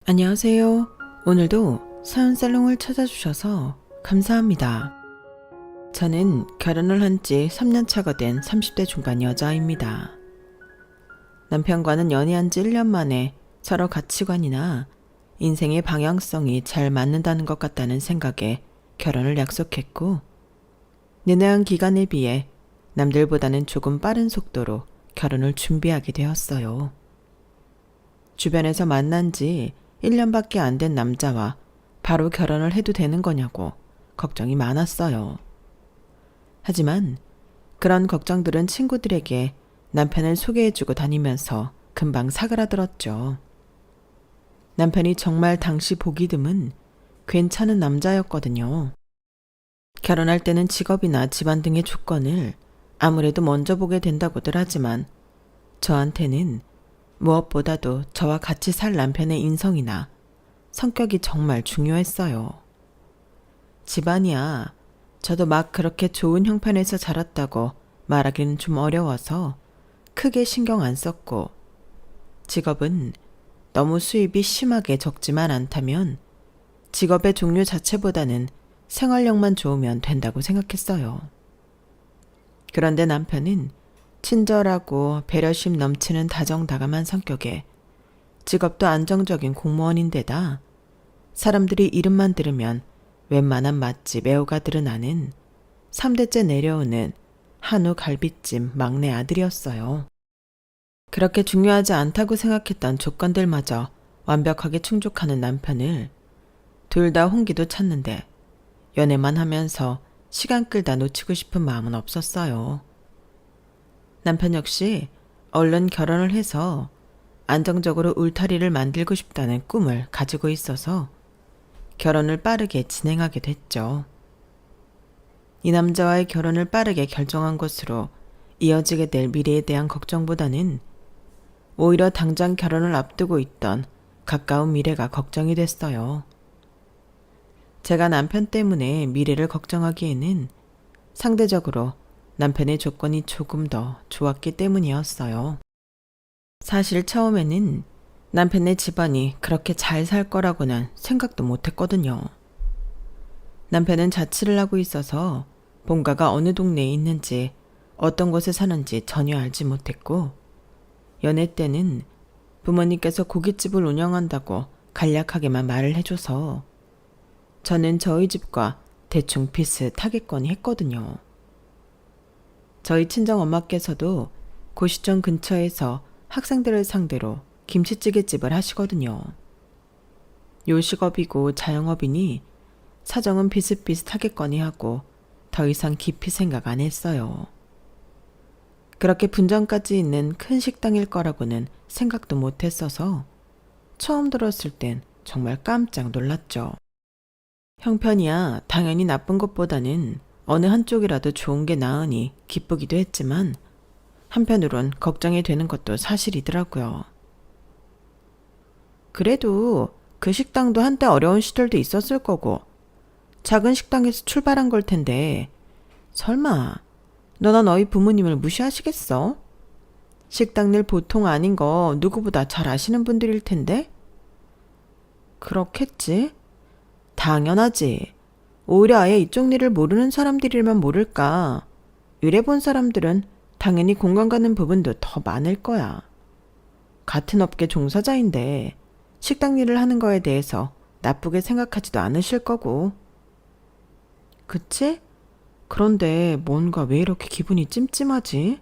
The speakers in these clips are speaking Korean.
안녕하세요. 오늘도 사연살롱을 찾아주셔서 감사합니다. 저는 결혼을 한 지 3년 차가 된 30대 중반 여자입니다. 남편과는 연애한 지 1년 만에 서로 가치관이나 인생의 방향성이 잘 맞는다는 것 같다는 생각에 결혼을 약속했고, nen해한 기간에 비해 남들보다는 조금 빠른 속도로 결혼을 준비하게 되었어요. 주변에서 만난 지 1년밖에 안 된 남자와 바로 결혼을 해도 되는 거냐고 걱정이 많았어요. 하지만 그런 걱정들은 친구들에게 남편을 소개해주고 다니면서 금방 사그라들었죠. 남편이 정말 당시 보기 드문 괜찮은 남자였거든요. 결혼할 때는 직업이나 집안 등의 조건을 아무래도 먼저 보게 된다고들 하지만 저한테는 무엇보다도 저와 같이 살 남편의 인성이나 성격이 정말 중요했어요. 집안이야 저도 막 그렇게 좋은 형편에서 자랐다고 말하기는 좀 어려워서 크게 신경 안 썼고, 직업은 너무 수입이 심하게 적지만 않다면 직업의 종류 자체보다는 생활력만 좋으면 된다고 생각했어요. 그런데 남편은 친절하고 배려심 넘치는 다정다감한 성격에 직업도 안정적인 공무원인데다 사람들이 이름만 들으면 웬만한 맛집 애호가 드러나는 3대째 내려오는 한우 갈비찜 막내 아들이었어요. 그렇게 중요하지 않다고 생각했던 조건들마저 완벽하게 충족하는 남편을 둘 다 홍기도 찼는데 연애만 하면서 시간 끌다 놓치고 싶은 마음은 없었어요. 남편 역시 얼른 결혼을 해서 안정적으로 울타리를 만들고 싶다는 꿈을 가지고 있어서 결혼을 빠르게 진행하게 됐죠. 이 남자와의 결혼을 빠르게 결정한 것으로 이어지게 될 미래에 대한 걱정보다는 오히려 당장 결혼을 앞두고 있던 가까운 미래가 걱정이 됐어요. 제가 남편 때문에 미래를 걱정하기에는 상대적으로 남편의 조건이 조금 더 좋았기 때문이었어요. 사실 처음에는 남편의 집안이 그렇게 잘 살 거라고는 생각도 못 했거든요. 남편은 자취를 하고 있어서 본가가 어느 동네에 있는지 어떤 곳에 사는지 전혀 알지 못했고, 연애 때는 부모님께서 고깃집을 운영한다고 간략하게만 말을 해줘서 저는 저희 집과 대충 비슷하겠거니 했거든요. 저희 친정엄마께서도 고시촌 근처에서 학생들을 상대로 김치찌개집을 하시거든요. 요식업이고 자영업이니 사정은 비슷비슷하겠거니 하고 더 이상 깊이 생각 안 했어요. 그렇게 분점까지 있는 큰 식당일 거라고는 생각도 못 했어서 처음 들었을 땐 정말 깜짝 놀랐죠. 형편이야 당연히 나쁜 것보다는 어느 한쪽이라도 좋은 게 나으니 기쁘기도 했지만 한편으론 걱정이 되는 것도 사실이더라고요. 그래도 그 식당도 한때 어려운 시절도 있었을 거고 작은 식당에서 출발한 걸 텐데 설마 너나 너희 부모님을 무시하시겠어? 식당 일 보통 아닌 거 누구보다 잘 아시는 분들일 텐데? 그렇겠지? 당연하지. 오히려 아예 이쪽 일을 모르는 사람들이면 모를까. 일해본 사람들은 당연히 공감 가는 부분도 더 많을 거야. 같은 업계 종사자인데 식당 일을 하는 거에 대해서 나쁘게 생각하지도 않으실 거고. 그치? 그런데 뭔가 왜 이렇게 기분이 찜찜하지?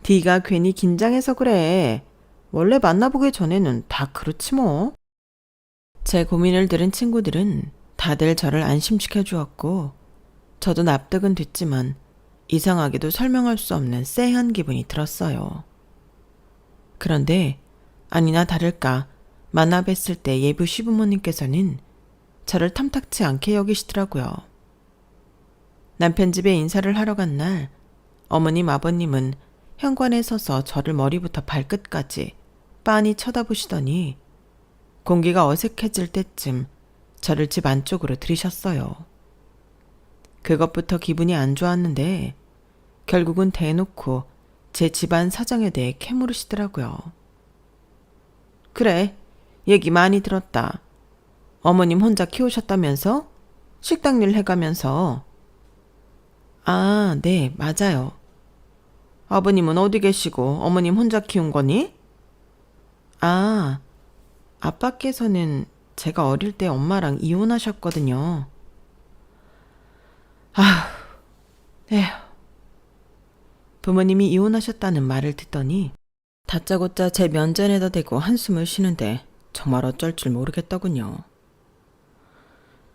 D가 괜히 긴장해서 그래. 원래 만나보기 전에는 다 그렇지 뭐. 제 고민을 들은 친구들은 다들 저를 안심시켜 주었고, 저도 납득은 됐지만 이상하게도 설명할 수 없는 쎄한 기분이 들었어요. 그런데 아니나 다를까 만나 뵀을 때 예부 시부모님께서는 저를 탐탁치 않게 여기시더라고요. 남편 집에 인사를 하러 간 날 어머님 아버님은 현관에 서서 저를 머리부터 발끝까지 빤히 쳐다보시더니 공기가 어색해질 때쯤 저를 집 안쪽으로 들이셨어요. 그것부터 기분이 안 좋았는데 결국은 대놓고 제 집안 사정에 대해 캐물으시더라고요. 그래, 얘기 많이 들었다. 어머님 혼자 키우셨다면서? 식당 일 해가면서. 아, 네, 맞아요. 아버님은 어디 계시고 어머님 혼자 키운 거니? 아, 아빠께서는 제가 어릴 때 엄마랑 이혼하셨거든요. 아휴, 에휴. 부모님이 이혼하셨다는 말을 듣더니 다짜고짜 제 면전에다 대고 한숨을 쉬는데 정말 어쩔 줄 모르겠더군요.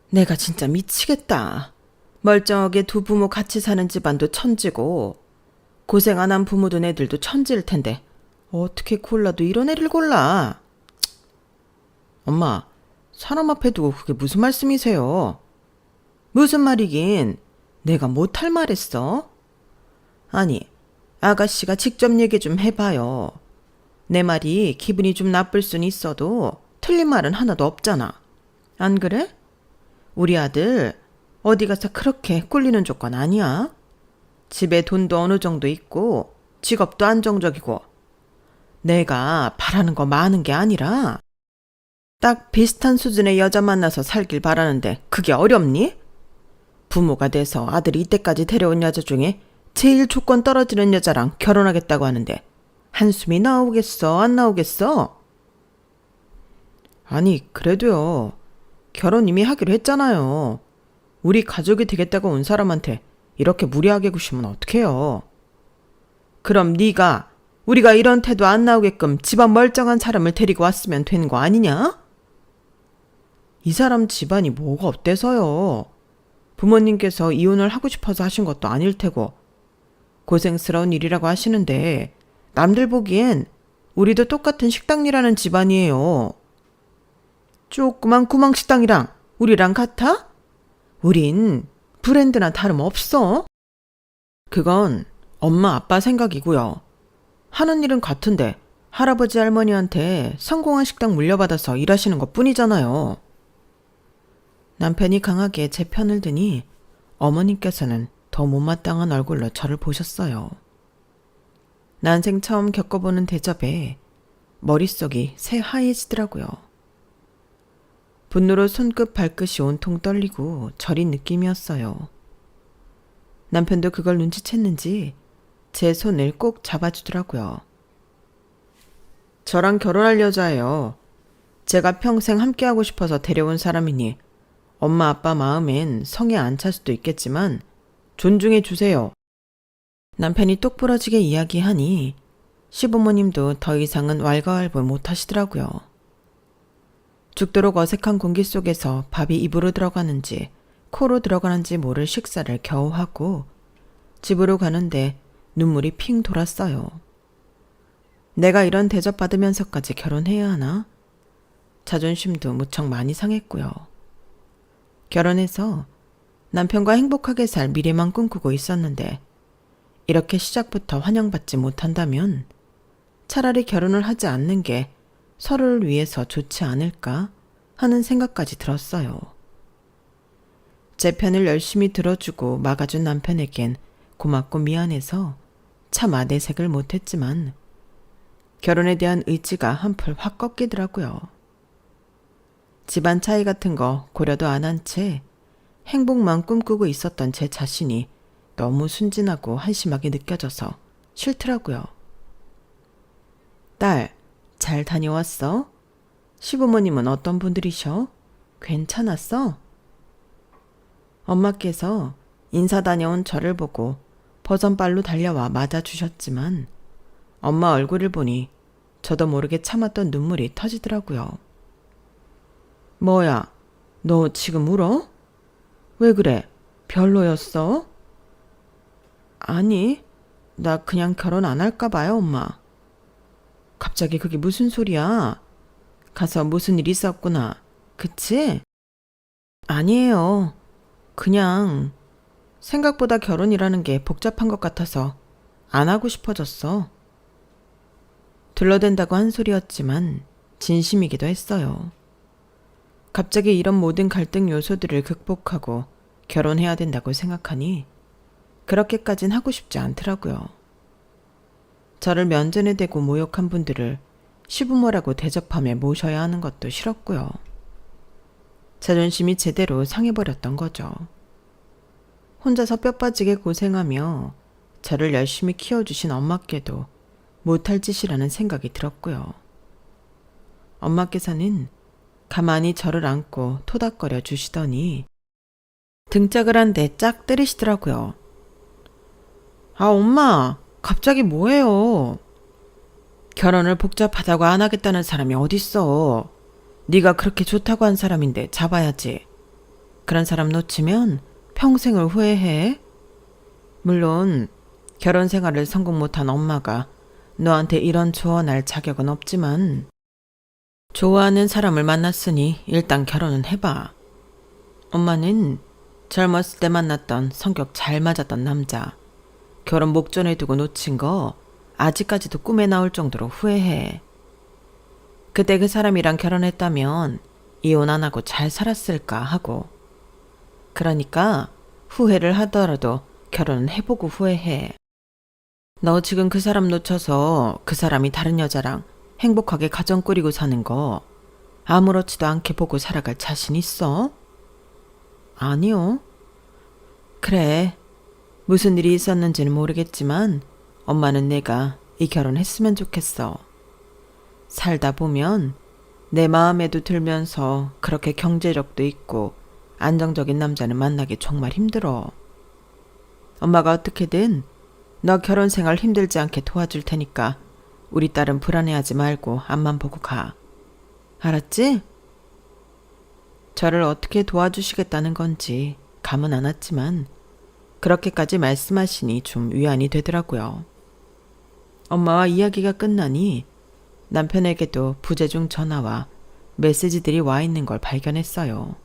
내가 진짜 미치겠다. 멀쩡하게 두 부모 같이 사는 집안도 천지고 고생 안 한 부모 둔 애들도 천지일 텐데 어떻게 골라도 이런 애를 골라. 엄마, 사람 앞에 두고 그게 무슨 말씀이세요? 무슨 말이긴. 내가 못할 말했어? 아니, 아가씨가 직접 얘기 좀 해봐요. 내 말이 기분이 좀 나쁠 순 있어도 틀린 말은 하나도 없잖아. 안 그래? 우리 아들 어디 가서 그렇게 꿀리는 조건 아니야. 집에 돈도 어느 정도 있고 직업도 안정적이고 내가 바라는 거 많은 게 아니라 딱 비슷한 수준의 여자 만나서 살길 바라는데 그게 어렵니? 부모가 돼서 아들이 이때까지 데려온 여자 중에 제일 조건 떨어지는 여자랑 결혼하겠다고 하는데 한숨이 나오겠어, 안 나오겠어? 아니, 그래도요. 결혼 이미 하기로 했잖아요. 우리 가족이 되겠다고 온 사람한테 이렇게 무리하게 구시면 어떡해요. 그럼 네가 우리가 이런 태도 안 나오게끔 집안 멀쩡한 사람을 데리고 왔으면 되는 거 아니냐? 이 사람 집안이 뭐가 어때서요? 부모님께서 이혼을 하고 싶어서 하신 것도 아닐 테고 고생스러운 일이라고 하시는데 남들 보기엔 우리도 똑같은 식당 일하는 집안이에요. 조그만 구멍식당이랑 우리랑 같아? 우린 브랜드나 다름없어. 그건 엄마 아빠 생각이고요. 하는 일은 같은데 할아버지 할머니한테 성공한 식당 물려받아서 일하시는 것 뿐이잖아요. 남편이 강하게 제 편을 드니 어머님께서는 더 못마땅한 얼굴로 저를 보셨어요. 난생 처음 겪어보는 대접에 머릿속이 새하얘지더라고요. 분노로 손끝 발끝이 온통 떨리고 저린 느낌이었어요. 남편도 그걸 눈치챘는지 제 손을 꼭 잡아주더라고요. 저랑 결혼할 여자예요. 제가 평생 함께하고 싶어서 데려온 사람이니 엄마 아빠 마음엔 성에 안 찰 수도 있겠지만 존중해 주세요. 남편이 똑부러지게 이야기하니 시부모님도 더 이상은 왈가왈부 못하시더라고요. 죽도록 어색한 공기 속에서 밥이 입으로 들어가는지 코로 들어가는지 모를 식사를 겨우 하고 집으로 가는데 눈물이 핑 돌았어요. 내가 이런 대접받으면서까지 결혼해야 하나? 자존심도 무척 많이 상했고요. 결혼해서 남편과 행복하게 살 미래만 꿈꾸고 있었는데 이렇게 시작부터 환영받지 못한다면 차라리 결혼을 하지 않는 게 서로를 위해서 좋지 않을까 하는 생각까지 들었어요. 제 편을 열심히 들어주고 막아준 남편에겐 고맙고 미안해서 차마 내색을 못했지만 결혼에 대한 의지가 한풀 확 꺾이더라고요. 집안 차이 같은 거 고려도 안 한 채 행복만 꿈꾸고 있었던 제 자신이 너무 순진하고 한심하게 느껴져서 싫더라고요. 딸, 잘 다녀왔어? 시부모님은 어떤 분들이셔? 괜찮았어? 엄마께서 인사 다녀온 저를 보고 버선발로 달려와 맞아주셨지만 엄마 얼굴을 보니 저도 모르게 참았던 눈물이 터지더라고요. 뭐야, 너 지금 울어? 왜 그래? 별로였어? 아니, 나 그냥 결혼 안 할까 봐요, 엄마. 갑자기 그게 무슨 소리야? 가서 무슨 일 있었구나. 그치? 아니에요. 그냥 생각보다 결혼이라는 게 복잡한 것 같아서 안 하고 싶어졌어. 둘러댄다고 한 소리였지만 진심이기도 했어요. 갑자기 이런 모든 갈등 요소들을 극복하고 결혼해야 된다고 생각하니 그렇게까진 하고 싶지 않더라고요. 저를 면전에 대고 모욕한 분들을 시부모라고 대접하며 모셔야 하는 것도 싫었고요. 자존심이 제대로 상해버렸던 거죠. 혼자서 뼈 빠지게 고생하며 저를 열심히 키워주신 엄마께도 못할 짓이라는 생각이 들었고요. 엄마께서는 가만히 저를 안고 토닥거려 주시더니 등짝을 한 대 짝 때리시더라고요. 아, 엄마, 갑자기 뭐해요? 결혼을 복잡하다고 안 하겠다는 사람이 어딨어. 네가 그렇게 좋다고 한 사람인데 잡아야지. 그런 사람 놓치면 평생을 후회해. 물론 결혼 생활을 성공 못한 엄마가 너한테 이런 조언할 자격은 없지만 좋아하는 사람을 만났으니 일단 결혼은 해봐. 엄마는 젊었을 때 만났던 성격 잘 맞았던 남자, 결혼 목전에 두고 놓친 거 아직까지도 꿈에 나올 정도로 후회해. 그때 그 사람이랑 결혼했다면 이혼 안 하고 잘 살았을까 하고. 그러니까 후회를 하더라도 결혼은 해보고 후회해. 너 지금 그 사람 놓쳐서 그 사람이 다른 여자랑 행복하게 가정 꾸리고 사는 거 아무렇지도 않게 보고 살아갈 자신 있어? 아니요. 그래. 무슨 일이 있었는지는 모르겠지만 엄마는 내가 이 결혼했으면 좋겠어. 살다 보면 내 마음에도 들면서 그렇게 경제력도 있고 안정적인 남자는 만나기 정말 힘들어. 엄마가 어떻게든 너 결혼 생활 힘들지 않게 도와줄 테니까 우리 딸은 불안해하지 말고 앞만 보고 가. 알았지? 저를 어떻게 도와주시겠다는 건지 감은 안 왔지만 그렇게까지 말씀하시니 좀 위안이 되더라고요. 엄마와 이야기가 끝나니 남편에게도 부재중 전화와 메시지들이 와 있는 걸 발견했어요.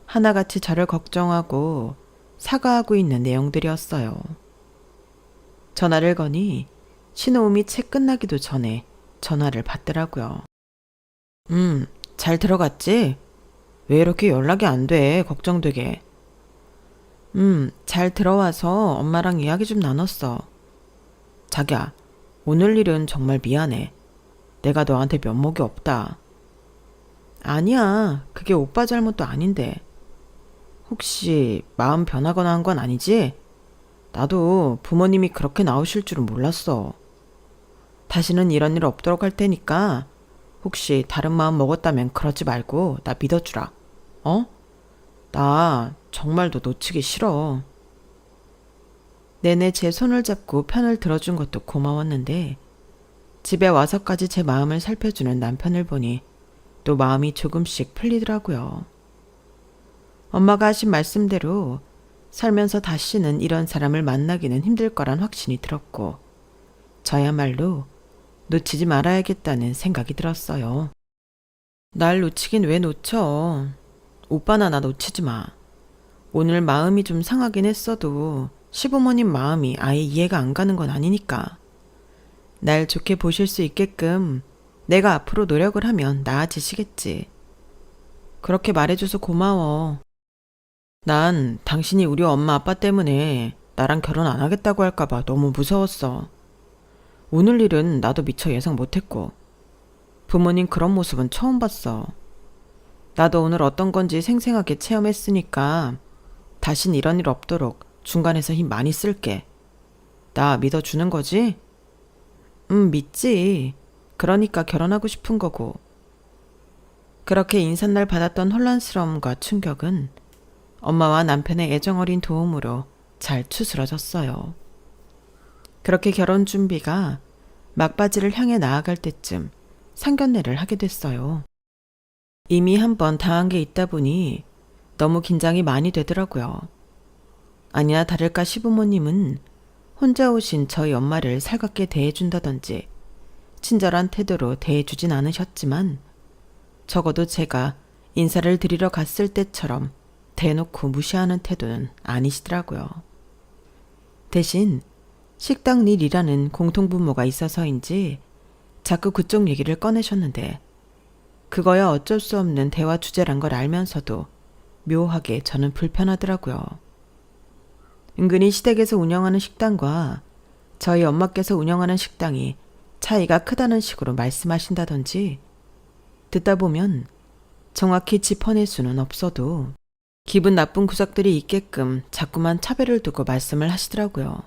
하나같이 저를 걱정하고 사과하고 있는 내용들이었어요. 전화를 거니 신호음이 채 끝나기도 전에 전화를 받더라고요. 잘 들어갔지? 왜 이렇게 연락이 안 돼? 걱정되게. 잘 들어와서 엄마랑 이야기 좀 나눴어. 자기야, 오늘 일은 정말 미안해. 내가 너한테 면목이 없다. 아니야, 그게 오빠 잘못도 아닌데. 혹시 마음 변하거나 한 건 아니지? 나도 부모님이 그렇게 나오실 줄은 몰랐어. 다시는 이런 일 없도록 할 테니까 혹시 다른 마음 먹었다면 그러지 말고 나 믿어주라. 어? 나 정말 너 놓치기 싫어. 내내 제 손을 잡고 편을 들어준 것도 고마웠는데 집에 와서까지 제 마음을 살펴주는 남편을 보니 또 마음이 조금씩 풀리더라고요. 엄마가 하신 말씀대로 살면서 다시는 이런 사람을 만나기는 힘들 거란 확신이 들었고 저야말로 놓치지 말아야겠다는 생각이 들었어요. 날 놓치긴 왜 놓쳐. 오빠나 나 놓치지 마. 오늘 마음이 좀 상하긴 했어도 시부모님 마음이 아예 이해가 안 가는 건 아니니까. 날 좋게 보실 수 있게끔 내가 앞으로 노력을 하면 나아지시겠지. 그렇게 말해줘서 고마워. 난 당신이 우리 엄마 아빠 때문에 나랑 결혼 안 하겠다고 할까봐 너무 무서웠어. 오늘 일은 나도 미처 예상 못했고 부모님 그런 모습은 처음 봤어. 나도 오늘 어떤 건지 생생하게 체험했으니까 다신 이런 일 없도록 중간에서 힘 많이 쓸게. 나 믿어주는 거지? 믿지. 그러니까 결혼하고 싶은 거고. 그렇게 인사날 받았던 혼란스러움과 충격은 엄마와 남편의 애정어린 도움으로 잘 추스러졌어요. 그렇게 결혼 준비가 막바지를 향해 나아갈 때쯤 상견례를 하게 됐어요. 이미 한번 당한 게 있다 보니 너무 긴장이 많이 되더라고요. 아니나 다를까 시부모님은 혼자 오신 저희 엄마를 살갑게 대해준다든지 친절한 태도로 대해주진 않으셨지만 적어도 제가 인사를 드리러 갔을 때처럼 대놓고 무시하는 태도는 아니시더라고요. 대신 식당 일이라는 공통분모가 있어서인지 자꾸 그쪽 얘기를 꺼내셨는데 그거야 어쩔 수 없는 대화 주제란 걸 알면서도 묘하게 저는 불편하더라고요. 은근히 시댁에서 운영하는 식당과 저희 엄마께서 운영하는 식당이 차이가 크다는 식으로 말씀하신다든지 듣다 보면 정확히 짚어낼 수는 없어도 기분 나쁜 구석들이 있게끔 자꾸만 차별을 두고 말씀을 하시더라고요.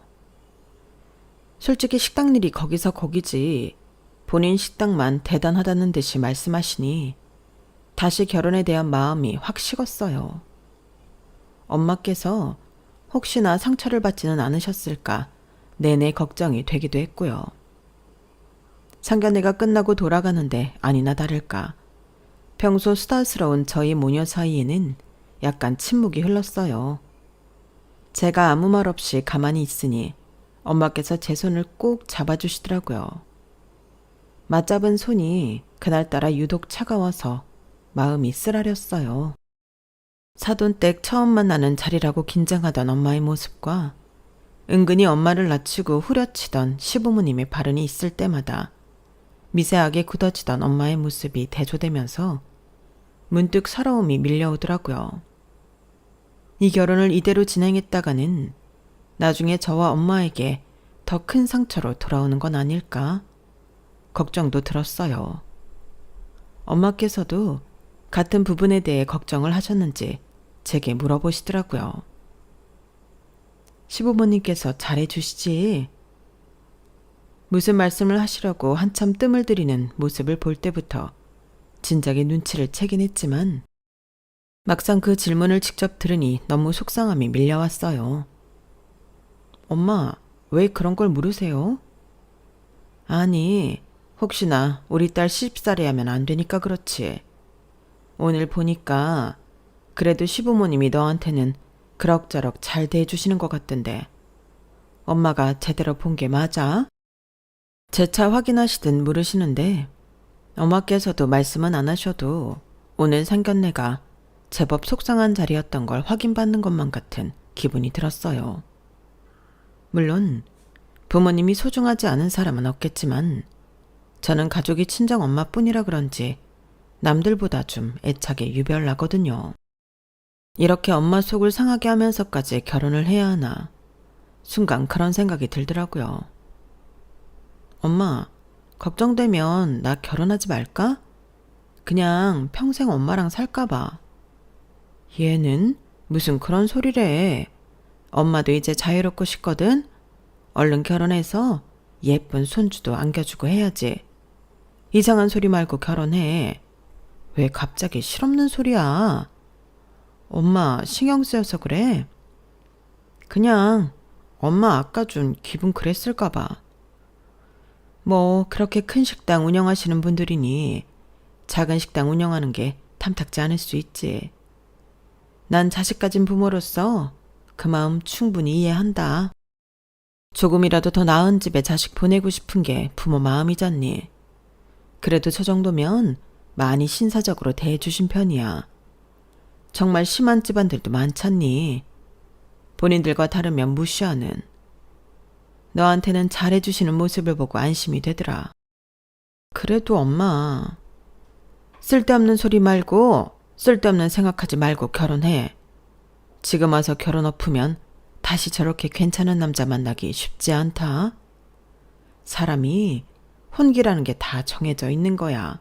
솔직히 식당 일이 거기서 거기지 본인 식당만 대단하다는 듯이 말씀하시니 다시 결혼에 대한 마음이 확 식었어요. 엄마께서 혹시나 상처를 받지는 않으셨을까 내내 걱정이 되기도 했고요. 상견례가 끝나고 돌아가는데 아니나 다를까 평소 수다스러운 저희 모녀 사이에는 약간 침묵이 흘렀어요. 제가 아무 말 없이 가만히 있으니 엄마께서 제 손을 꼭 잡아주시더라고요. 맞잡은 손이 그날따라 유독 차가워서 마음이 쓰라렸어요. 사돈댁 처음 만나는 자리라고 긴장하던 엄마의 모습과 은근히 엄마를 낮추고 후려치던 시부모님의 발언이 있을 때마다 미세하게 굳어지던 엄마의 모습이 대조되면서 문득 서러움이 밀려오더라고요. 이 결혼을 이대로 진행했다가는 나중에 저와 엄마에게 더 큰 상처로 돌아오는 건 아닐까 걱정도 들었어요. 엄마께서도 같은 부분에 대해 걱정을 하셨는지 제게 물어보시더라고요. 시부모님께서 잘해주시지. 무슨 말씀을 하시려고 한참 뜸을 들이는 모습을 볼 때부터 진작에 눈치를 채긴 했지만 막상 그 질문을 직접 들으니 너무 속상함이 밀려왔어요. 엄마, 왜 그런 걸 물으세요? 아니, 혹시나 우리 딸 시집살이 하면 안 되니까 그렇지. 오늘 보니까 그래도 시부모님이 너한테는 그럭저럭 잘 대해주시는 것 같던데 엄마가 제대로 본 게 맞아? 재차 확인하시듯 물으시는데 엄마께서도 말씀은 안 하셔도 오늘 상견례가 제법 속상한 자리였던 걸 확인받는 것만 같은 기분이 들었어요. 물론 부모님이 소중하지 않은 사람은 없겠지만 저는 가족이 친정 엄마뿐이라 그런지 남들보다 좀 애착에 유별나거든요. 이렇게 엄마 속을 상하게 하면서까지 결혼을 해야 하나 순간 그런 생각이 들더라고요. 엄마, 걱정되면 나 결혼하지 말까? 그냥 평생 엄마랑 살까 봐. 얘는 무슨 그런 소리래. 엄마도 이제 자유롭고 싶거든. 얼른 결혼해서 예쁜 손주도 안겨주고 해야지. 이상한 소리 말고 결혼해. 왜 갑자기 실없는 소리야? 엄마 신경 쓰여서 그래? 그냥 엄마 아까 좀 기분 그랬을까 봐. 뭐 그렇게 큰 식당 운영하시는 분들이니 작은 식당 운영하는 게 탐탁지 않을 수 있지. 난 자식 가진 부모로서 그 마음 충분히 이해한다. 조금이라도 더 나은 집에 자식 보내고 싶은 게 부모 마음이잖니. 그래도 저 정도면 많이 신사적으로 대해주신 편이야. 정말 심한 집안들도 많잖니. 본인들과 다르면 무시하는. 너한테는 잘해주시는 모습을 보고 안심이 되더라. 그래도 엄마, 쓸데없는 소리 말고 쓸데없는 생각하지 말고 결혼해. 지금 와서 결혼 엎으면 다시 저렇게 괜찮은 남자 만나기 쉽지 않다. 사람이 혼기라는 게 다 정해져 있는 거야.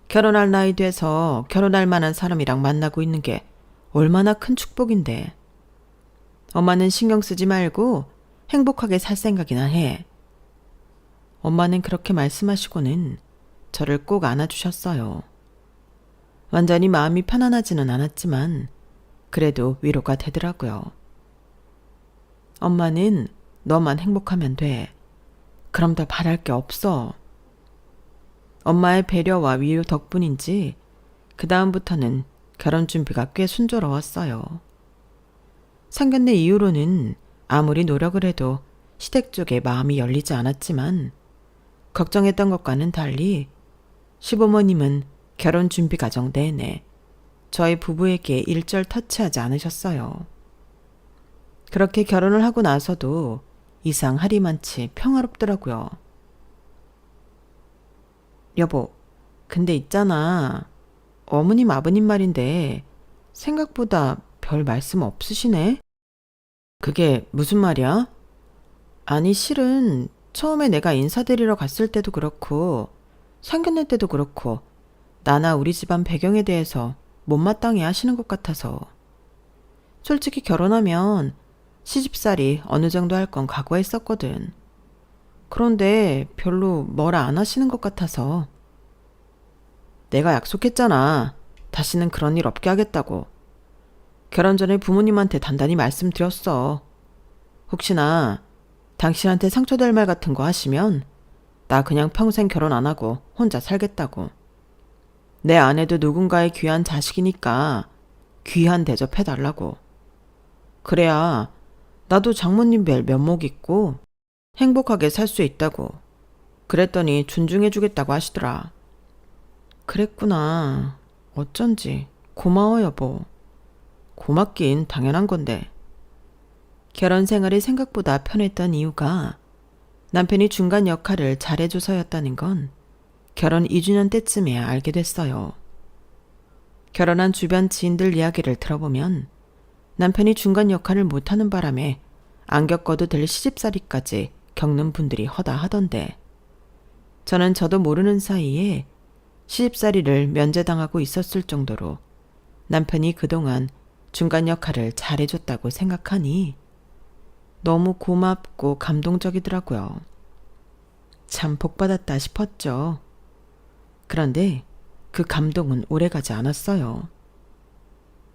결혼할 나이 돼서 결혼할 만한 사람이랑 만나고 있는 게 얼마나 큰 축복인데. 엄마는 신경 쓰지 말고 행복하게 살 생각이나 해. 엄마는 그렇게 말씀하시고는 저를 꼭 안아주셨어요. 완전히 마음이 편안하지는 않았지만 그래도 위로가 되더라고요. 엄마는 너만 행복하면 돼. 그럼 더 바랄 게 없어. 엄마의 배려와 위로 덕분인지 그 다음부터는 결혼 준비가 꽤 순조로웠어요. 상견례 이후로는 아무리 노력을 해도 시댁 쪽에 마음이 열리지 않았지만 걱정했던 것과는 달리 시부모님은 결혼 준비 과정 내내 저희 부부에게 일절 터치하지 않으셨어요. 그렇게 결혼을 하고 나서도 이상 하리만치 평화롭더라고요. 여보, 근데 있잖아. 어머님 아버님 말인데 생각보다 별 말씀 없으시네? 그게 무슨 말이야? 아니 실은 처음에 내가 인사드리러 갔을 때도 그렇고 상견례 때도 그렇고 나나 우리 집안 배경에 대해서 못마땅해 하시는 것 같아서. 솔직히 결혼하면 시집살이 어느 정도 할 건 각오했었거든. 그런데 별로 뭐라 안 하시는 것 같아서. 내가 약속했잖아. 다시는 그런 일 없게 하겠다고. 결혼 전에 부모님한테 단단히 말씀드렸어. 혹시나 당신한테 상처될 말 같은 거 하시면 나 그냥 평생 결혼 안 하고 혼자 살겠다고. 내 아내도 누군가의 귀한 자식이니까 귀한 대접해달라고. 그래야 나도 장모님 뵐 면목 있고 행복하게 살 수 있다고. 그랬더니 존중해주겠다고 하시더라. 그랬구나. 어쩐지. 고마워, 여보. 고맙긴 당연한 건데. 결혼 생활이 생각보다 편했던 이유가 남편이 중간 역할을 잘해줘서였다는 건 결혼 2주년 때쯤에 알게 됐어요. 결혼한 주변 지인들 이야기를 들어보면 남편이 중간 역할을 못하는 바람에 안 겪어도 될 시집살이까지 겪는 분들이 허다하던데, 저도 모르는 사이에 시집살이를 면제당하고 있었을 정도로 남편이 그동안 중간 역할을 잘해줬다고 생각하니 너무 고맙고 감동적이더라고요. 참 복받았다 싶었죠. 그런데 그 감동은 오래가지 않았어요.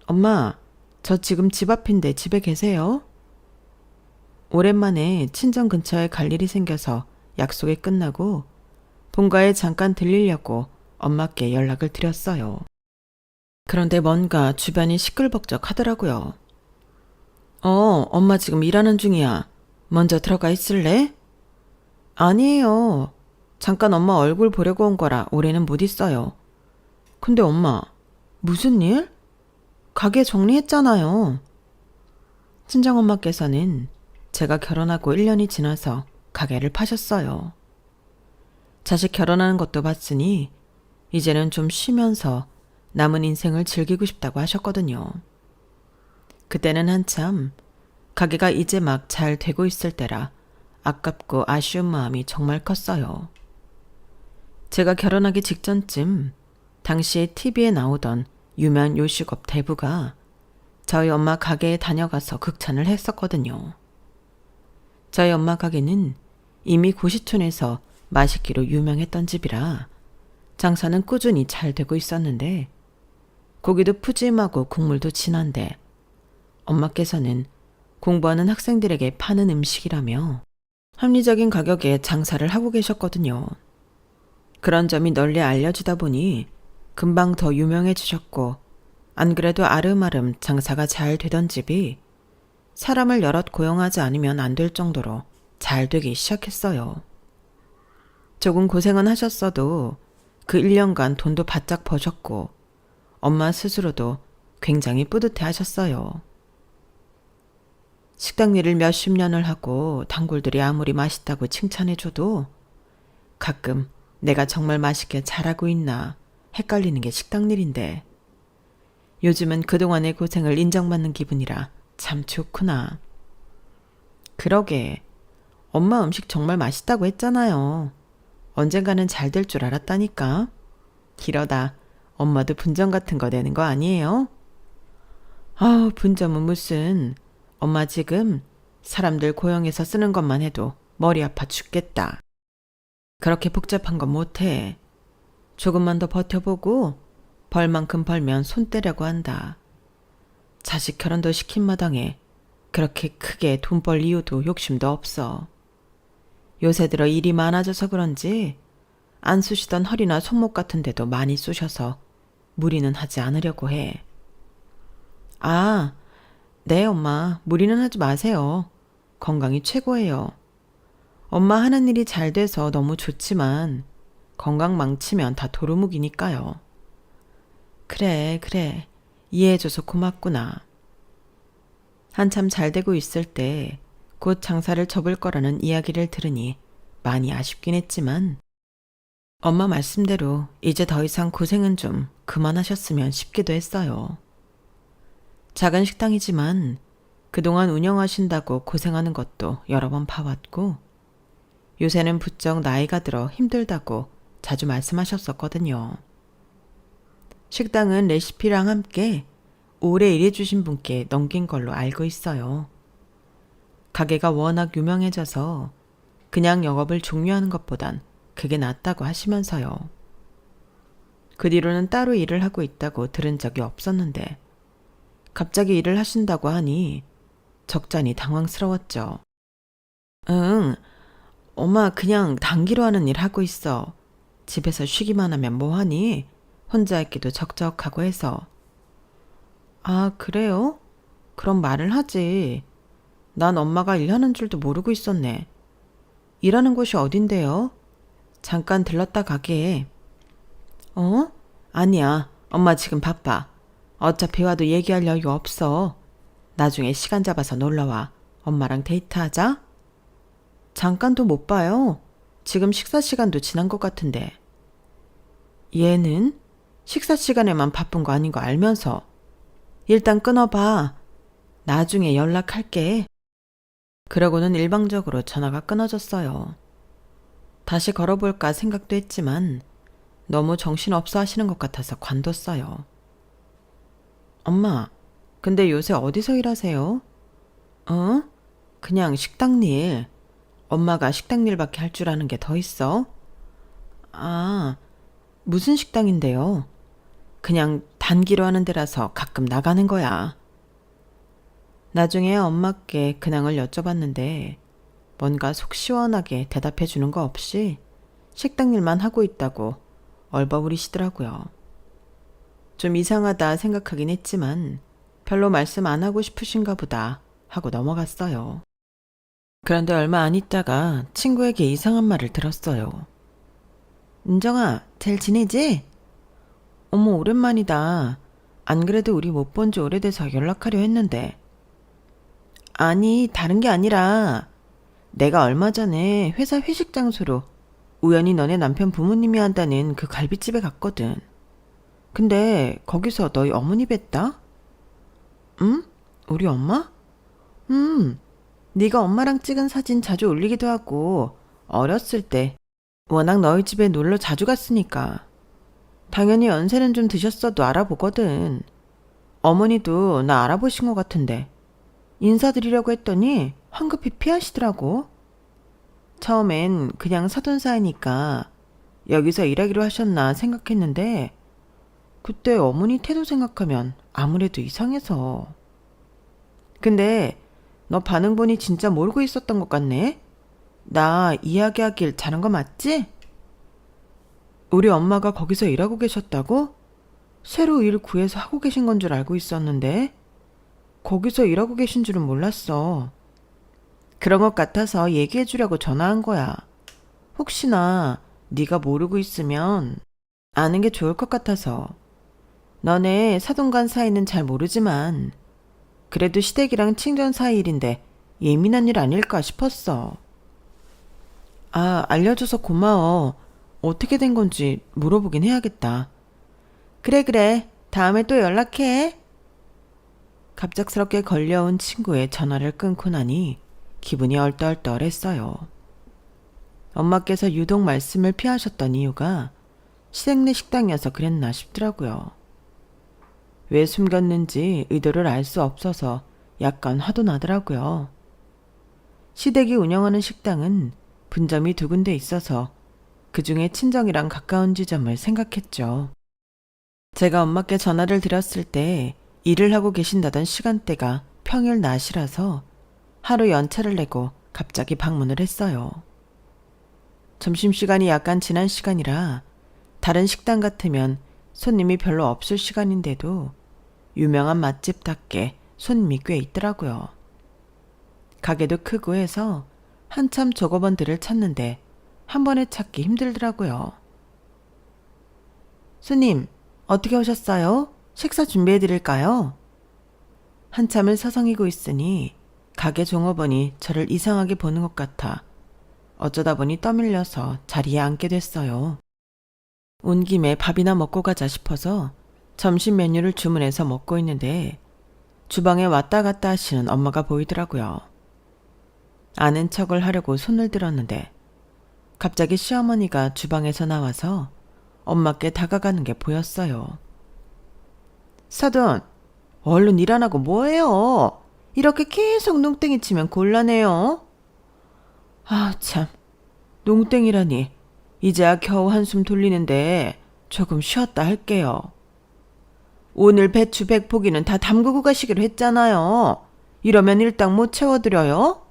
엄마, 저 지금 집 앞인데 집에 계세요? 오랜만에 친정 근처에 갈 일이 생겨서 약속이 끝나고 본가에 잠깐 들리려고 엄마께 연락을 드렸어요. 그런데 뭔가 주변이 시끌벅적 하더라고요. 엄마 지금 일하는 중이야. 먼저 들어가 있을래? 아니에요. 잠깐 엄마 얼굴 보려고 온 거라 올해는 못 있어요. 근데 엄마, 무슨 일? 가게 정리했잖아요. 친정엄마께서는 제가 결혼하고 1년이 지나서 가게를 파셨어요. 자식 결혼하는 것도 봤으니 이제는 좀 쉬면서 남은 인생을 즐기고 싶다고 하셨거든요. 그때는 한참 가게가 이제 막 잘 되고 있을 때라 아깝고 아쉬운 마음이 정말 컸어요. 제가 결혼하기 직전쯤 당시에 TV에 나오던 유명한 요식업 대부가 저희 엄마 가게에 다녀가서 극찬을 했었거든요. 저희 엄마 가게는 이미 고시촌에서 맛있기로 유명했던 집이라 장사는 꾸준히 잘 되고 있었는데 고기도 푸짐하고 국물도 진한데 엄마께서는 공부하는 학생들에게 파는 음식이라며 합리적인 가격에 장사를 하고 계셨거든요. 그런 점이 널리 알려지다 보니 금방 더 유명해지셨고, 안 그래도 아름아름 장사가 잘 되던 집이 사람을 여럿 고용하지 않으면 안 될 정도로 잘 되기 시작했어요. 조금 고생은 하셨어도 그 1년간 돈도 바짝 버셨고 엄마 스스로도 굉장히 뿌듯해 하셨어요. 식당 일을 몇십 년을 하고 단골들이 아무리 맛있다고 칭찬해줘도 가끔 내가 정말 맛있게 잘하고 있나 헷갈리는 게 식당 일인데, 요즘은 그동안의 고생을 인정받는 기분이라 참 좋구나. 그러게, 엄마 음식 정말 맛있다고 했잖아요. 언젠가는 잘 될 줄 알았다니까. 이러다 엄마도 분점 같은 거 내는 거 아니에요? 아우, 분점은 무슨. 엄마 지금 사람들 고용해서 쓰는 것만 해도 머리 아파 죽겠다. 그렇게 복잡한 건 못해. 조금만 더 버텨보고 벌만큼 벌면 손 떼려고 한다. 자식 결혼도 시킨 마당에 그렇게 크게 돈 벌 이유도 욕심도 없어. 요새 들어 일이 많아져서 그런지 안 쑤시던 허리나 손목 같은 데도 많이 쑤셔서 무리는 하지 않으려고 해. 아, 네 엄마, 무리는 하지 마세요. 건강이 최고예요. 엄마 하는 일이 잘 돼서 너무 좋지만 건강 망치면 다 도루묵이니까요. 그래, 이해해줘서 고맙구나. 한참 잘 되고 있을 때 곧 장사를 접을 거라는 이야기를 들으니 많이 아쉽긴 했지만 엄마 말씀대로 이제 더 이상 고생은 좀 그만하셨으면 싶기도 했어요. 작은 식당이지만 그동안 운영하신다고 고생하는 것도 여러 번 봐왔고 요새는 부쩍 나이가 들어 힘들다고 자주 말씀하셨었거든요. 식당은 레시피랑 함께 오래 일해주신 분께 넘긴 걸로 알고 있어요. 가게가 워낙 유명해져서 그냥 영업을 종료하는 것보단 그게 낫다고 하시면서요. 그 뒤로는 따로 일을 하고 있다고 들은 적이 없었는데 갑자기 일을 하신다고 하니 적잖이 당황스러웠죠. 응, 엄마 그냥 단기로 하는 일 하고 있어. 집에서 쉬기만 하면 뭐하니? 혼자 있기도 적적하고 해서. 아, 그래요? 그럼 말을 하지. 난 엄마가 일하는 줄도 모르고 있었네. 일하는 곳이 어딘데요? 잠깐 들렀다 가게. 어? 아니야. 엄마 지금 바빠. 어차피 와도 얘기할 여유 없어. 나중에 시간 잡아서 놀러와. 엄마랑 데이트하자. 잠깐도 못 봐요. 지금 식사 시간도 지난 것 같은데. 얘는 식사 시간에만 바쁜 거 아닌 거 알면서. 일단 끊어봐. 나중에 연락할게. 그러고는 일방적으로 전화가 끊어졌어요. 다시 걸어볼까 생각도 했지만 너무 정신없어 하시는 것 같아서 관뒀어요. 엄마, 근데 요새 어디서 일하세요? 어? 그냥 식당 일. 엄마가 식당 일밖에 할 줄 아는 게 더 있어? 아, 무슨 식당인데요? 그냥 단기로 하는 데라서 가끔 나가는 거야. 나중에 엄마께 근황을 여쭤봤는데 뭔가 속 시원하게 대답해 주는 거 없이 식당 일만 하고 있다고 얼버무리시더라고요. 좀 이상하다 생각하긴 했지만 별로 말씀 안 하고 싶으신가 보다 하고 넘어갔어요. 그런데 얼마 안 있다가 친구에게 이상한 말을 들었어요. 은정아, 잘 지내지? 어머, 오랜만이다. 안 그래도 우리 못 본 지 오래돼서 연락하려 했는데. 아니, 다른 게 아니라 내가 얼마 전에 회사 회식 장소로 우연히 너네 남편 부모님이 한다는 그 갈비집에 갔거든. 근데 거기서 너희 어머니 뵀다? 응? 우리 엄마? 네가 엄마랑 찍은 사진 자주 올리기도 하고 어렸을 때 워낙 너희 집에 놀러 자주 갔으니까 당연히 연세는 좀 드셨어도 알아보거든. 어머니도 나 알아보신 것 같은데 인사드리려고 했더니 황급히 피하시더라고. 처음엔 그냥 사돈 사이니까 여기서 일하기로 하셨나 생각했는데 그때 어머니 태도 생각하면 아무래도 이상해서. 근데 너 반응 보니 진짜 모르고 있었던 것 같네? 나 이야기하길 잘한 거 맞지? 우리 엄마가 거기서 일하고 계셨다고? 새로 일 구해서 하고 계신 건 줄 알고 있었는데 거기서 일하고 계신 줄은 몰랐어. 그런 것 같아서 얘기해 주려고 전화한 거야. 혹시나 네가 모르고 있으면 아는 게 좋을 것 같아서. 너네 사돈간 사이는 잘 모르지만 그래도 시댁이랑 친정 사이 일인데 예민한 일 아닐까 싶었어. 아, 알려줘서 고마워. 어떻게 된 건지 물어보긴 해야겠다. 그래. 다음에 또 연락해. 갑작스럽게 걸려온 친구의 전화를 끊고 나니 기분이 얼떨떨했어요. 엄마께서 유독 말씀을 피하셨던 이유가 시댁네 식당이어서 그랬나 싶더라고요. 왜 숨겼는지 의도를 알 수 없어서 약간 화도 나더라고요. 시댁이 운영하는 식당은 분점이 2군데 있어서 그 중에 친정이랑 가까운 지점을 생각했죠. 제가 엄마께 전화를 드렸을 때 일을 하고 계신다던 시간대가 평일 낮이라서 하루 연차를 내고 갑자기 방문을 했어요. 점심시간이 약간 지난 시간이라 다른 식당 같으면 손님이 별로 없을 시간인데도 유명한 맛집답게 손님이 꽤 있더라고요. 가게도 크고 해서 한참 조거번들을 찾는데 한 번에 찾기 힘들더라고요. 손님, 어떻게 오셨어요? 식사 준비해드릴까요? 한참을 서성이고 있으니 가게 종업원이 저를 이상하게 보는 것 같아 어쩌다 보니 떠밀려서 자리에 앉게 됐어요. 온 김에 밥이나 먹고 가자 싶어서 점심 메뉴를 주문해서 먹고 있는데 주방에 왔다 갔다 하시는 엄마가 보이더라고요. 아는 척을 하려고 손을 들었는데 갑자기 시어머니가 주방에서 나와서 엄마께 다가가는 게 보였어요. 사돈, 얼른 일 안 하고 뭐해요? 이렇게 계속 농땡이 치면 곤란해요. 아, 참. 농땡이라니. 이제야 겨우 한숨 돌리는데 조금 쉬었다 할게요. 오늘 배추 100포기는 다 담그고 가시기로 했잖아요. 이러면 일당 못 채워드려요?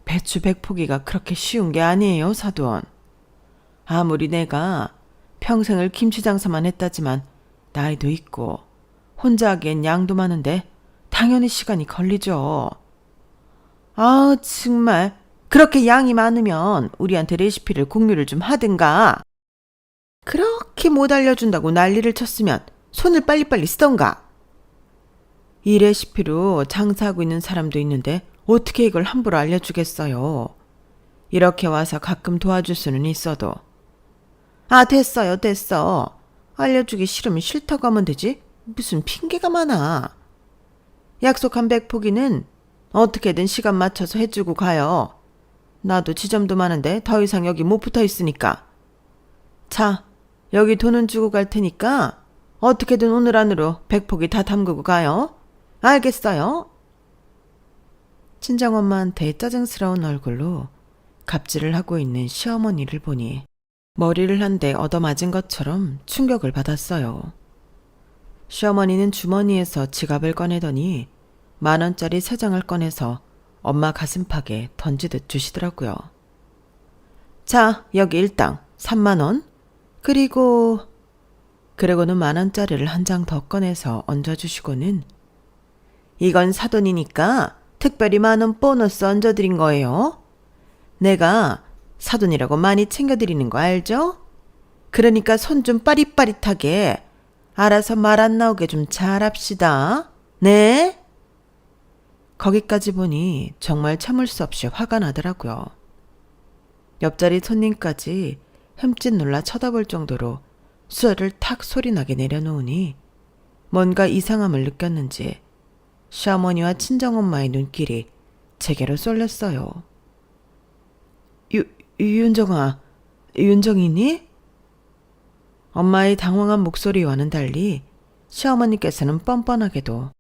배추 100포기가 그렇게 쉬운 게 아니에요, 사돈. 아무리 내가 평생을 김치 장사만 했다지만 나이도 있고 혼자 하기엔 양도 많은데 당연히 시간이 걸리죠. 아, 정말 그렇게 양이 많으면 우리한테 레시피를 공유를 좀 하든가. 그렇게 못 알려준다고 난리를 쳤으면 손을 빨리빨리 쓰던가. 이 레시피로 장사하고 있는 사람도 있는데 어떻게 이걸 함부로 알려주겠어요. 이렇게 와서 가끔 도와줄 수는 있어도. 아, 됐어요, 됐어. 알려주기 싫으면 싫다고 하면 되지. 무슨 핑계가 많아. 약속한 100포기는 어떻게든 시간 맞춰서 해주고 가요. 나도 지점도 많은데 더 이상 여기 못 붙어 있으니까. 자, 여기 돈은 주고 갈 테니까 어떻게든 오늘 안으로 100포기 다 담그고 가요. 알겠어요? 친정엄마한테 짜증스러운 얼굴로 갑질을 하고 있는 시어머니를 보니 머리를 한 대 얻어맞은 것처럼 충격을 받았어요. 시어머니는 주머니에서 지갑을 꺼내더니 10,000원짜리 3장을 꺼내서 엄마 가슴팍에 던지듯 주시더라고요. 자, 여기 일당 30,000원. 그리고는 10,000원짜리를 한 장 더 꺼내서 얹어주시고는 이건 사돈이니까 특별히 10,000원 보너스 얹어드린 거예요. 내가 사돈이라고 많이 챙겨드리는 거 알죠? 그러니까 손 좀 빠릿빠릿하게 알아서 말 안 나오게 좀 잘합시다. 네? 거기까지 보니 정말 참을 수 없이 화가 나더라고요. 옆자리 손님까지 흠칫 놀라 쳐다볼 정도로 수저를 탁 소리나게 내려놓으니 뭔가 이상함을 느꼈는지 시어머니와 친정엄마의 눈길이 제게로 쏠렸어요. 윤정아, 윤정이니? 엄마의 당황한 목소리와는 달리 시어머니께서는 뻔뻔하게도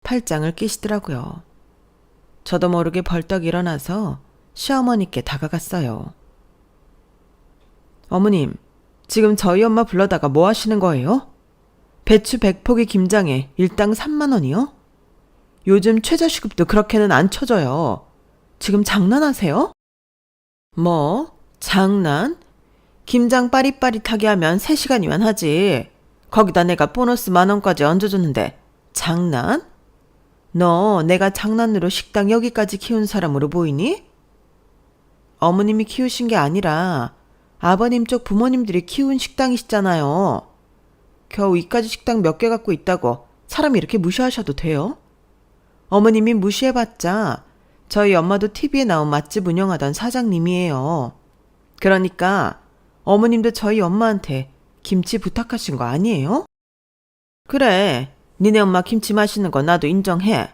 팔짱을 끼시더라고요. 저도 모르게 벌떡 일어나서 시어머니께 다가갔어요. 어머님, 지금 저희 엄마 불러다가 뭐 하시는 거예요? 배추 100포기 김장에 일당 30,000원이요? 요즘 최저시급도 그렇게는 안 쳐줘요. 지금 장난하세요? 뭐? 장난? 김장 빠릿빠릿하게 하면 3시간이면 하지. 거기다 내가 보너스 10,000원까지 얹어줬는데 장난? 너 내가 장난으로 식당 여기까지 키운 사람으로 보이니? 어머님이 키우신 게 아니라 아버님 쪽 부모님들이 키운 식당이시잖아요. 겨우 이까지 식당 몇 개 갖고 있다고 사람 이렇게 무시하셔도 돼요? 어머님이 무시해봤자 저희 엄마도 TV에 나온 맛집 운영하던 사장님이에요. 그러니까 어머님도 저희 엄마한테 김치 부탁하신 거 아니에요? 그래, 니네 엄마 김치 맛있는 거 나도 인정해.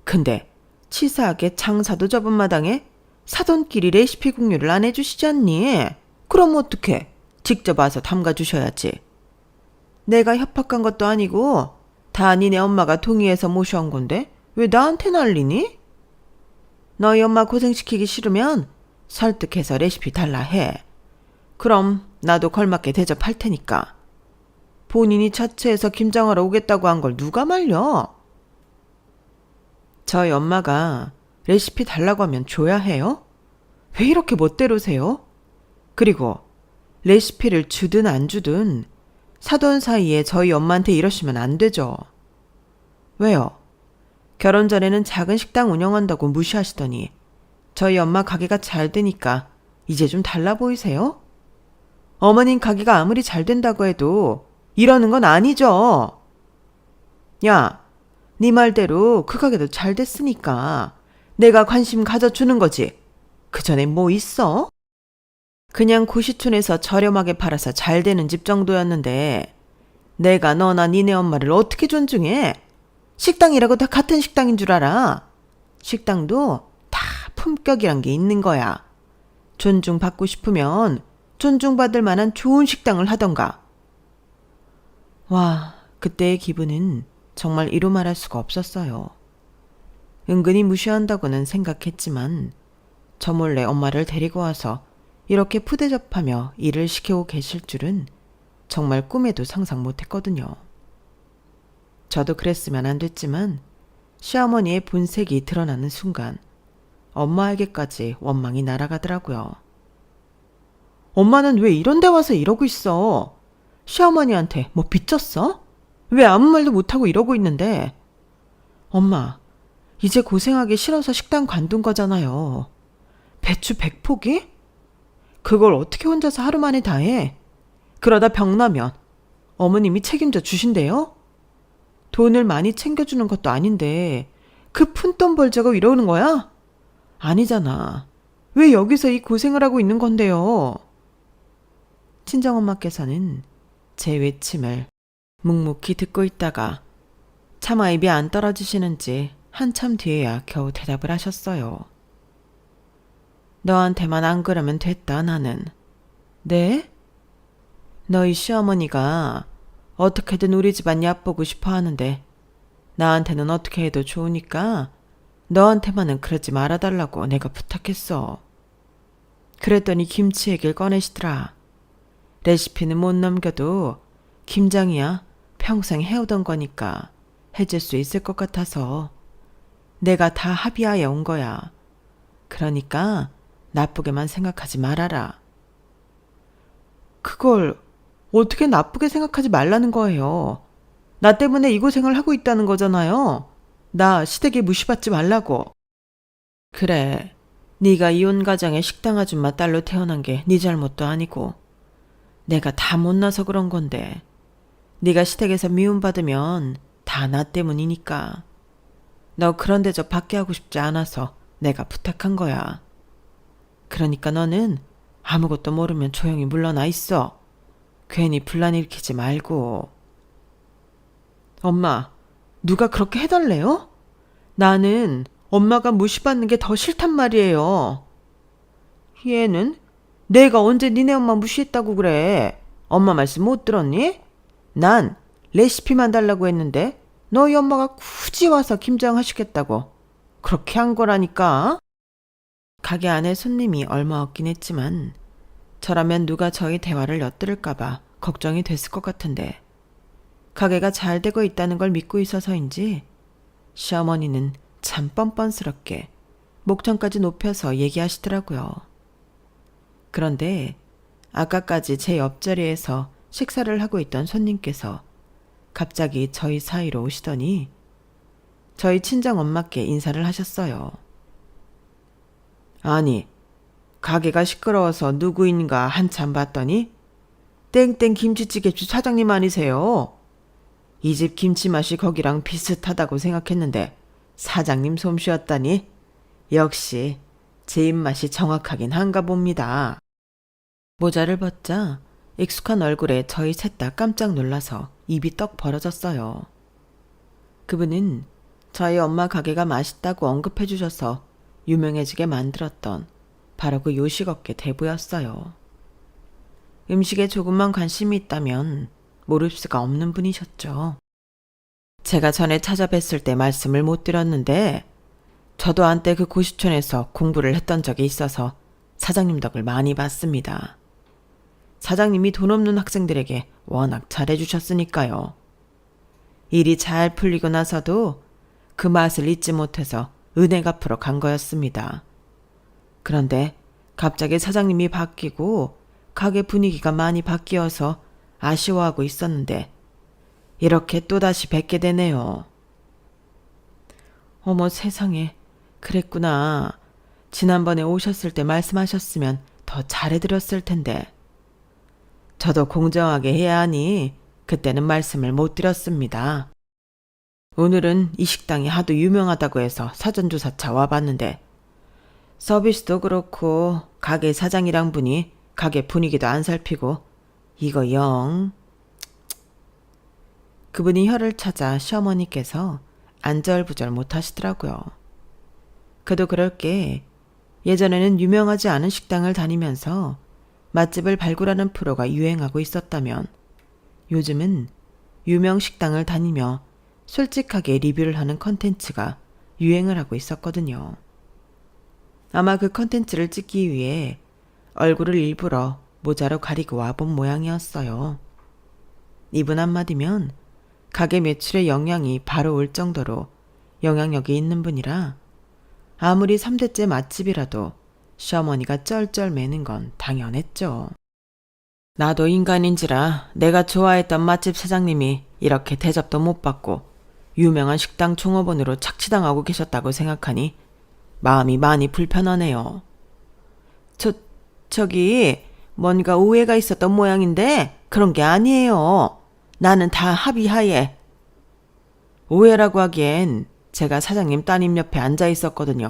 근데 치사하게 장사도 접은 마당에 사돈끼리 레시피 공유를 안 해주시지 않니? 그럼 어떡해? 직접 와서 담가주셔야지. 내가 협박한 것도 아니고 다 니네 엄마가 동의해서 모셔온 건데 왜 나한테 난리니? 너희 엄마 고생시키기 싫으면 설득해서 레시피 달라 해. 그럼 나도 걸맞게 대접할 테니까. 본인이 자체해서 김장하러 오겠다고 한 걸 누가 말려? 저희 엄마가 레시피 달라고 하면 줘야 해요? 왜 이렇게 멋대로세요? 그리고 레시피를 주든 안 주든 사돈 사이에 저희 엄마한테 이러시면 안 되죠. 왜요? 결혼 전에는 작은 식당 운영한다고 무시하시더니 저희 엄마 가게가 잘 되니까 이제 좀 달라 보이세요? 어머님 가게가 아무리 잘 된다고 해도 이러는 건 아니죠. 야, 네 말대로 그 가게도 잘 됐으니까 내가 관심 가져주는 거지. 그 전에 뭐 있어? 그냥 고시촌에서 저렴하게 팔아서 잘 되는 집 정도였는데 내가 너나 니네 엄마를 어떻게 존중해? 식당이라고 다 같은 식당인 줄 알아. 식당도 다 품격이란 게 있는 거야. 존중받고 싶으면 존중받을 만한 좋은 식당을 하던가. 와, 그때의 기분은 정말 이루 말할 수가 없었어요. 은근히 무시한다고는 생각했지만 저 몰래 엄마를 데리고 와서 이렇게 푸대접하며 일을 시키고 계실 줄은 정말 꿈에도 상상 못했거든요. 저도 그랬으면 안 됐지만 시어머니의 본색이 드러나는 순간 엄마에게까지 원망이 날아가더라고요. 엄마는 왜 이런 데 와서 이러고 있어? 시어머니한테 뭐 빚졌어? 왜 아무 말도 못하고 이러고 있는데? 엄마, 이제 고생하기 싫어서 식당 관둔 거잖아요. 배추 100포기? 그걸 어떻게 혼자서 하루 만에 다 해? 그러다 병나면 어머님이 책임져 주신대요? 돈을 많이 챙겨주는 것도 아닌데 그 푼돈 벌자고 이러는 거야? 아니잖아. 왜 여기서 이 고생을 하고 있는 건데요? 친정엄마께서는 제 외침을 묵묵히 듣고 있다가 차마 입이 안 떨어지시는지 한참 뒤에야 겨우 대답을 하셨어요. 너한테만 안 그러면 됐다, 나는. 네? 너희 시어머니가 어떻게든 우리 집안 얕보고 싶어 하는데 나한테는 어떻게 해도 좋으니까 너한테만은 그러지 말아달라고 내가 부탁했어. 그랬더니 김치 얘기를 꺼내시더라. 레시피는 못 넘겨도 김장이야 평생 해오던 거니까 해줄 수 있을 것 같아서 내가 다 합의하에 온 거야. 그러니까 나쁘게만 생각하지 말아라. 그걸 어떻게 나쁘게 생각하지 말라는 거예요. 나 때문에 이 고생을 하고 있다는 거잖아요. 나 시댁에 무시받지 말라고. 그래, 네가 이혼 가정에 식당 아줌마 딸로 태어난 게 네 잘못도 아니고 내가 다 못나서 그런 건데 네가 시댁에서 미움받으면 다 나 때문이니까. 너 그런 데저 밖에 하고 싶지 않아서 내가 부탁한 거야. 그러니까 너는 아무것도 모르면 조용히 물러나 있어. 괜히 분란 일으키지 말고. 엄마, 누가 그렇게 해달래요? 나는 엄마가 무시받는 게 더 싫단 말이에요. 얘는 내가 언제 니네 엄마 무시했다고 그래. 엄마 말씀 못 들었니? 난 레시피만 달라고 했는데 너희 엄마가 굳이 와서 김장하시겠다고 그렇게 한 거라니까. 가게 안에 손님이 얼마 없긴 했지만 저라면 누가 저희 대화를 엿들을까봐 걱정이 됐을 것 같은데 가게가 잘 되고 있다는 걸 믿고 있어서인지 시어머니는 참 뻔뻔스럽게 목청까지 높여서 얘기하시더라고요. 그런데 아까까지 제 옆자리에서 식사를 하고 있던 손님께서 갑자기 저희 사이로 오시더니 저희 친정엄마께 인사를 하셨어요. 아니, 가게가 시끄러워서 누구인가 한참 봤더니 땡땡 김치찌개집 사장님 아니세요? 이 집 김치 맛이 거기랑 비슷하다고 생각했는데 사장님 솜씨였다니 역시 제 입맛이 정확하긴 한가 봅니다. 모자를 벗자 익숙한 얼굴에 저희 셋 다 깜짝 놀라서 입이 떡 벌어졌어요. 그분은 저희 엄마 가게가 맛있다고 언급해 주셔서 유명해지게 만들었던 바로 그 요식업계 대부였어요. 음식에 조금만 관심이 있다면 모를 수가 없는 분이셨죠. 제가 전에 찾아뵀을 때 말씀을 못 드렸는데 저도 한때 그 고시촌에서 공부를 했던 적이 있어서 사장님 덕을 많이 봤습니다. 사장님이 돈 없는 학생들에게 워낙 잘해주셨으니까요. 일이 잘 풀리고 나서도 그 맛을 잊지 못해서 은혜 갚으러 간 거였습니다. 그런데 갑자기 사장님이 바뀌고 가게 분위기가 많이 바뀌어서 아쉬워하고 있었는데 이렇게 또다시 뵙게 되네요. 어머 세상에, 그랬구나. 지난번에 오셨을 때 말씀하셨으면 더 잘해드렸을 텐데. 저도 공정하게 해야 하니 그때는 말씀을 못 드렸습니다. 오늘은 이 식당이 하도 유명하다고 해서 사전조사차 와봤는데 서비스도 그렇고 가게 사장이랑 분이 가게 분위기도 안 살피고 이거 영. 그분이 혀를 찾아 시어머니께서 안절부절 못하시더라고요. 그도 그럴 게 예전에는 유명하지 않은 식당을 다니면서 맛집을 발굴하는 프로가 유행하고 있었다면 요즘은 유명 식당을 다니며 솔직하게 리뷰를 하는 컨텐츠가 유행을 하고 있었거든요. 아마 그 컨텐츠를 찍기 위해 얼굴을 일부러 모자로 가리고 와본 모양이었어요. 이분 한마디면 가게 매출에 영향이 바로 올 정도로 영향력이 있는 분이라 아무리 3대째 맛집이라도 시어머니가 쩔쩔 매는 건 당연했죠. 나도 인간인지라 내가 좋아했던 맛집 사장님이 이렇게 대접도 못 받고 유명한 식당 종업원으로 착취당하고 계셨다고 생각하니 마음이 많이 불편하네요. 저기 뭔가 오해가 있었던 모양인데 그런 게 아니에요. 나는 다 합의하에. 오해라고 하기엔 제가 사장님 따님 옆에 앉아 있었거든요.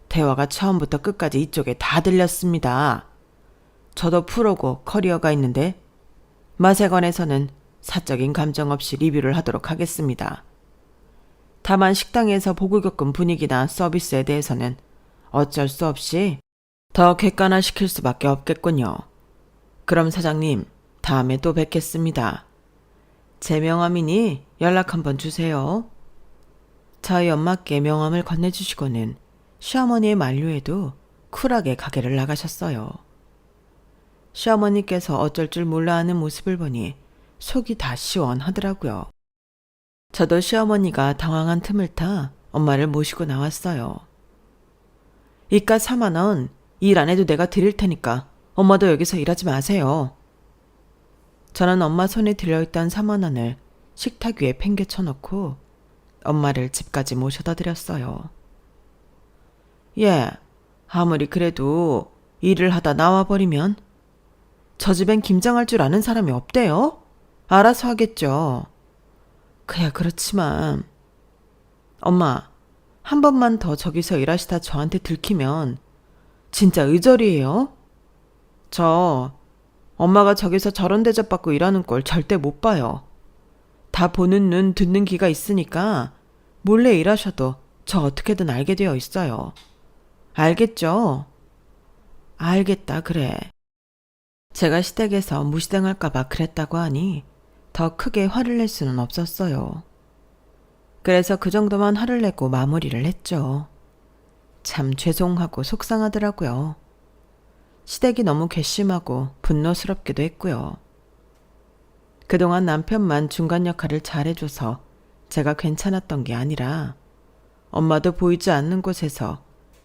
대화가 처음부터 끝까지 이쪽에 다 들렸습니다. 저도 프로고 커리어가 있는데 맛에 관해서는 사적인 감정 없이 리뷰를 하도록 하겠습니다. 다만 식당에서 보고 겪은 분위기나 서비스에 대해서는 어쩔 수 없이 더 객관화시킬 수밖에 없겠군요. 그럼 사장님, 다음에 또 뵙겠습니다. 제 명함이니 연락 한번 주세요. 저희 엄마께 명함을 건네주시고는 시어머니의 만류에도 쿨하게 가게를 나가셨어요. 시어머니께서 어쩔 줄 몰라 하는 모습을 보니 속이 다 시원하더라고요. 저도 시어머니가 당황한 틈을 타 엄마를 모시고 나왔어요. 이깟 4만 원 일 안 해도 내가 드릴 테니까 엄마도 여기서 일하지 마세요. 저는 엄마 손에 들려있던 4만 원을 식탁 위에 팽개쳐놓고 엄마를 집까지 모셔다 드렸어요. 예, 아무리 그래도 일을 하다 나와버리면 저 집엔 김장할 줄 아는 사람이 없대요? 알아서 하겠죠. 그야 그렇지만 엄마, 한 번만 더 저기서 일하시다 저한테 들키면 진짜 의절이에요? 저 엄마가 저기서 저런 대접받고 일하는 꼴 절대 못 봐요. 다 보는 눈 듣는 귀가 있으니까 몰래 일하셔도 저 어떻게든 알게 되어 있어요. 알겠죠? 알겠다 그래. 제가 시댁에서 무시당할까봐 그랬다고 하니 더 크게 화를 낼 수는 없었어요. 그래서 그 정도만 화를 내고 마무리를 했죠. 참 죄송하고 속상하더라고요. 시댁이 너무 괘씸하고 분노스럽기도 했고요. 그동안 남편만 중간 역할을 잘해줘서 제가 괜찮았던 게 아니라 엄마도 보이지 않는 곳에서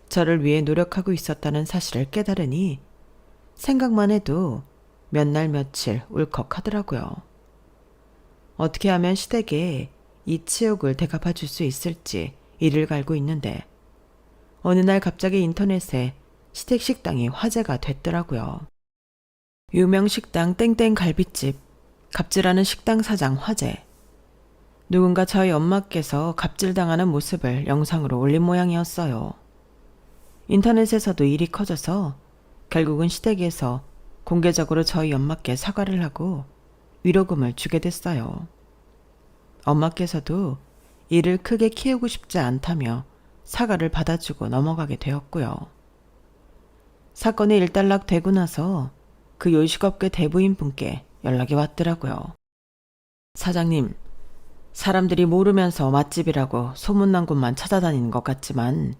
저를 위해 노력하고 있었다는 사실을 깨달으니 생각만 해도 몇 날 며칠 울컥하더라고요. 어떻게 하면 시댁에 이 치욕을 대갚아 줄 수 있을지 이를 갈고 있는데 어느 날 갑자기 인터넷에 시댁 식당이 화제가 됐더라고요. 유명 식당 땡땡 갈비집 갑질하는 식당 사장 화제. 누군가 저희 엄마께서 갑질당하는 모습을 영상으로 올린 모양이었어요. 인터넷에서도 일이 커져서 결국은 시댁에서 공개적으로 저희 엄마께 사과를 하고 위로금을 주게 됐어요. 엄마께서도 일을 크게 키우고 싶지 않다며 사과를 받아주고 넘어가게 되었고요. 사건이 일단락되고 나서 그 요식업계 대부인 분께 연락이 왔더라고요. 사장님, 사람들이 모르면서 맛집이라고 소문난 곳만 찾아다니는 것 같지만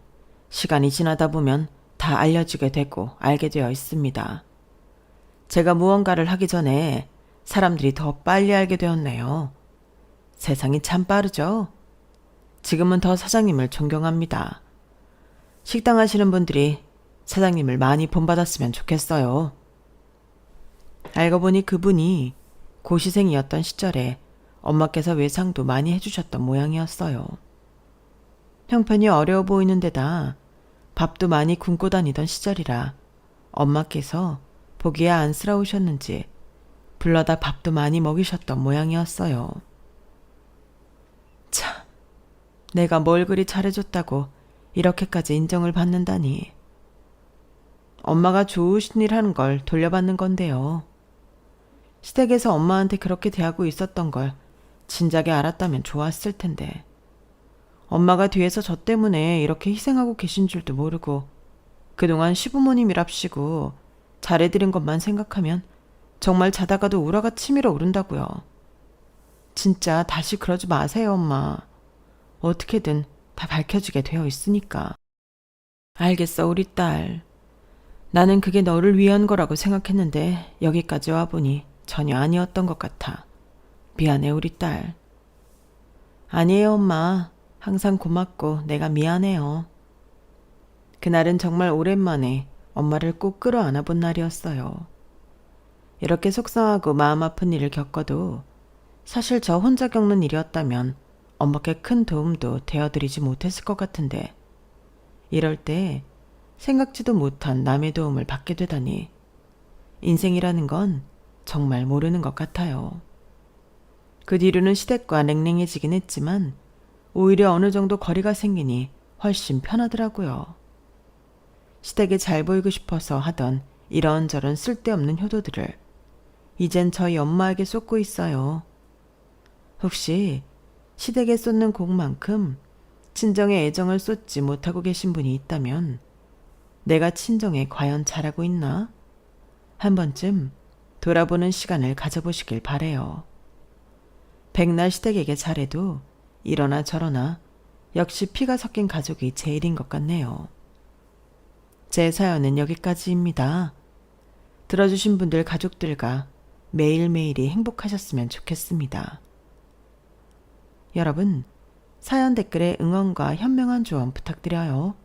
시간이 지나다 보면 다 알려지게 되고 알게 되어 있습니다. 제가 무언가를 하기 전에 사람들이 더 빨리 알게 되었네요. 세상이 참 빠르죠? 지금은 더 사장님을 존경합니다. 식당 하시는 분들이 사장님을 많이 본받았으면 좋겠어요. 알고 보니 그분이 고시생이었던 시절에 엄마께서 외상도 많이 해주셨던 모양이었어요. 형편이 어려워 보이는 데다 밥도 많이 굶고 다니던 시절이라 엄마께서 보기에 안쓰러우셨는지 불러다 밥도 많이 먹이셨던 모양이었어요. 참, 내가 뭘 그리 잘해줬다고 이렇게까지 인정을 받는다니. 엄마가 좋으신 일 하는 걸 돌려받는 건데요. 시댁에서 엄마한테 그렇게 대하고 있었던 걸 진작에 알았다면 좋았을 텐데. 엄마가 뒤에서 저 때문에 이렇게 희생하고 계신 줄도 모르고 그동안 시부모님이랍시고 잘해드린 것만 생각하면 정말 자다가도 우라가 치밀어 오른다고요. 진짜 다시 그러지 마세요, 엄마. 어떻게든 다 밝혀지게 되어 있으니까. 알겠어, 우리 딸. 나는 그게 너를 위한 거라고 생각했는데 여기까지 와보니 전혀 아니었던 것 같아. 미안해, 우리 딸. 아니에요, 엄마. 항상 고맙고 내가 미안해요. 그날은 정말 오랜만에 엄마를 꼭 끌어안아 본 날이었어요. 이렇게 속상하고 마음 아픈 일을 겪어도 사실 저 혼자 겪는 일이었다면 엄마께 큰 도움도 되어드리지 못했을 것 같은데 이럴 때 생각지도 못한 남의 도움을 받게 되다니 인생이라는 건 정말 모르는 것 같아요. 그 뒤로는 시댁과 냉랭해지긴 했지만 오히려 어느 정도 거리가 생기니 훨씬 편하더라고요. 시댁에 잘 보이고 싶어서 하던 이런저런 쓸데없는 효도들을 이젠 저희 엄마에게 쏟고 있어요. 혹시 시댁에 쏟는 곡만큼 친정에 애정을 쏟지 못하고 계신 분이 있다면 내가 친정에 과연 잘하고 있나? 한 번쯤 돌아보는 시간을 가져보시길 바래요. 백날 시댁에게 잘해도 이러나 저러나 역시 피가 섞인 가족이 제일인 것 같네요. 제 사연은 여기까지입니다. 들어주신 분들 가족들과 매일매일이 행복하셨으면 좋겠습니다. 여러분, 사연 댓글에 응원과 현명한 조언 부탁드려요.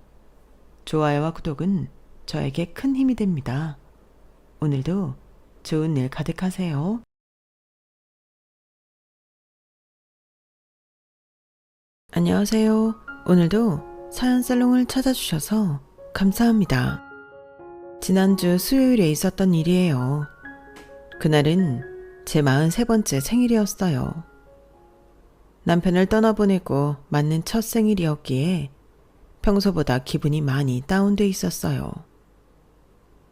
좋아요와 구독은 저에게 큰 힘이 됩니다. 오늘도 좋은 일 가득하세요. 안녕하세요. 오늘도 사연 살롱을 찾아주셔서 감사합니다. 지난주 수요일에 있었던 일이에요. 그날은 제 43번째 생일이었어요. 남편을 떠나보내고 맞는 첫 생일이었기에 평소보다 기분이 많이 다운돼 있었어요.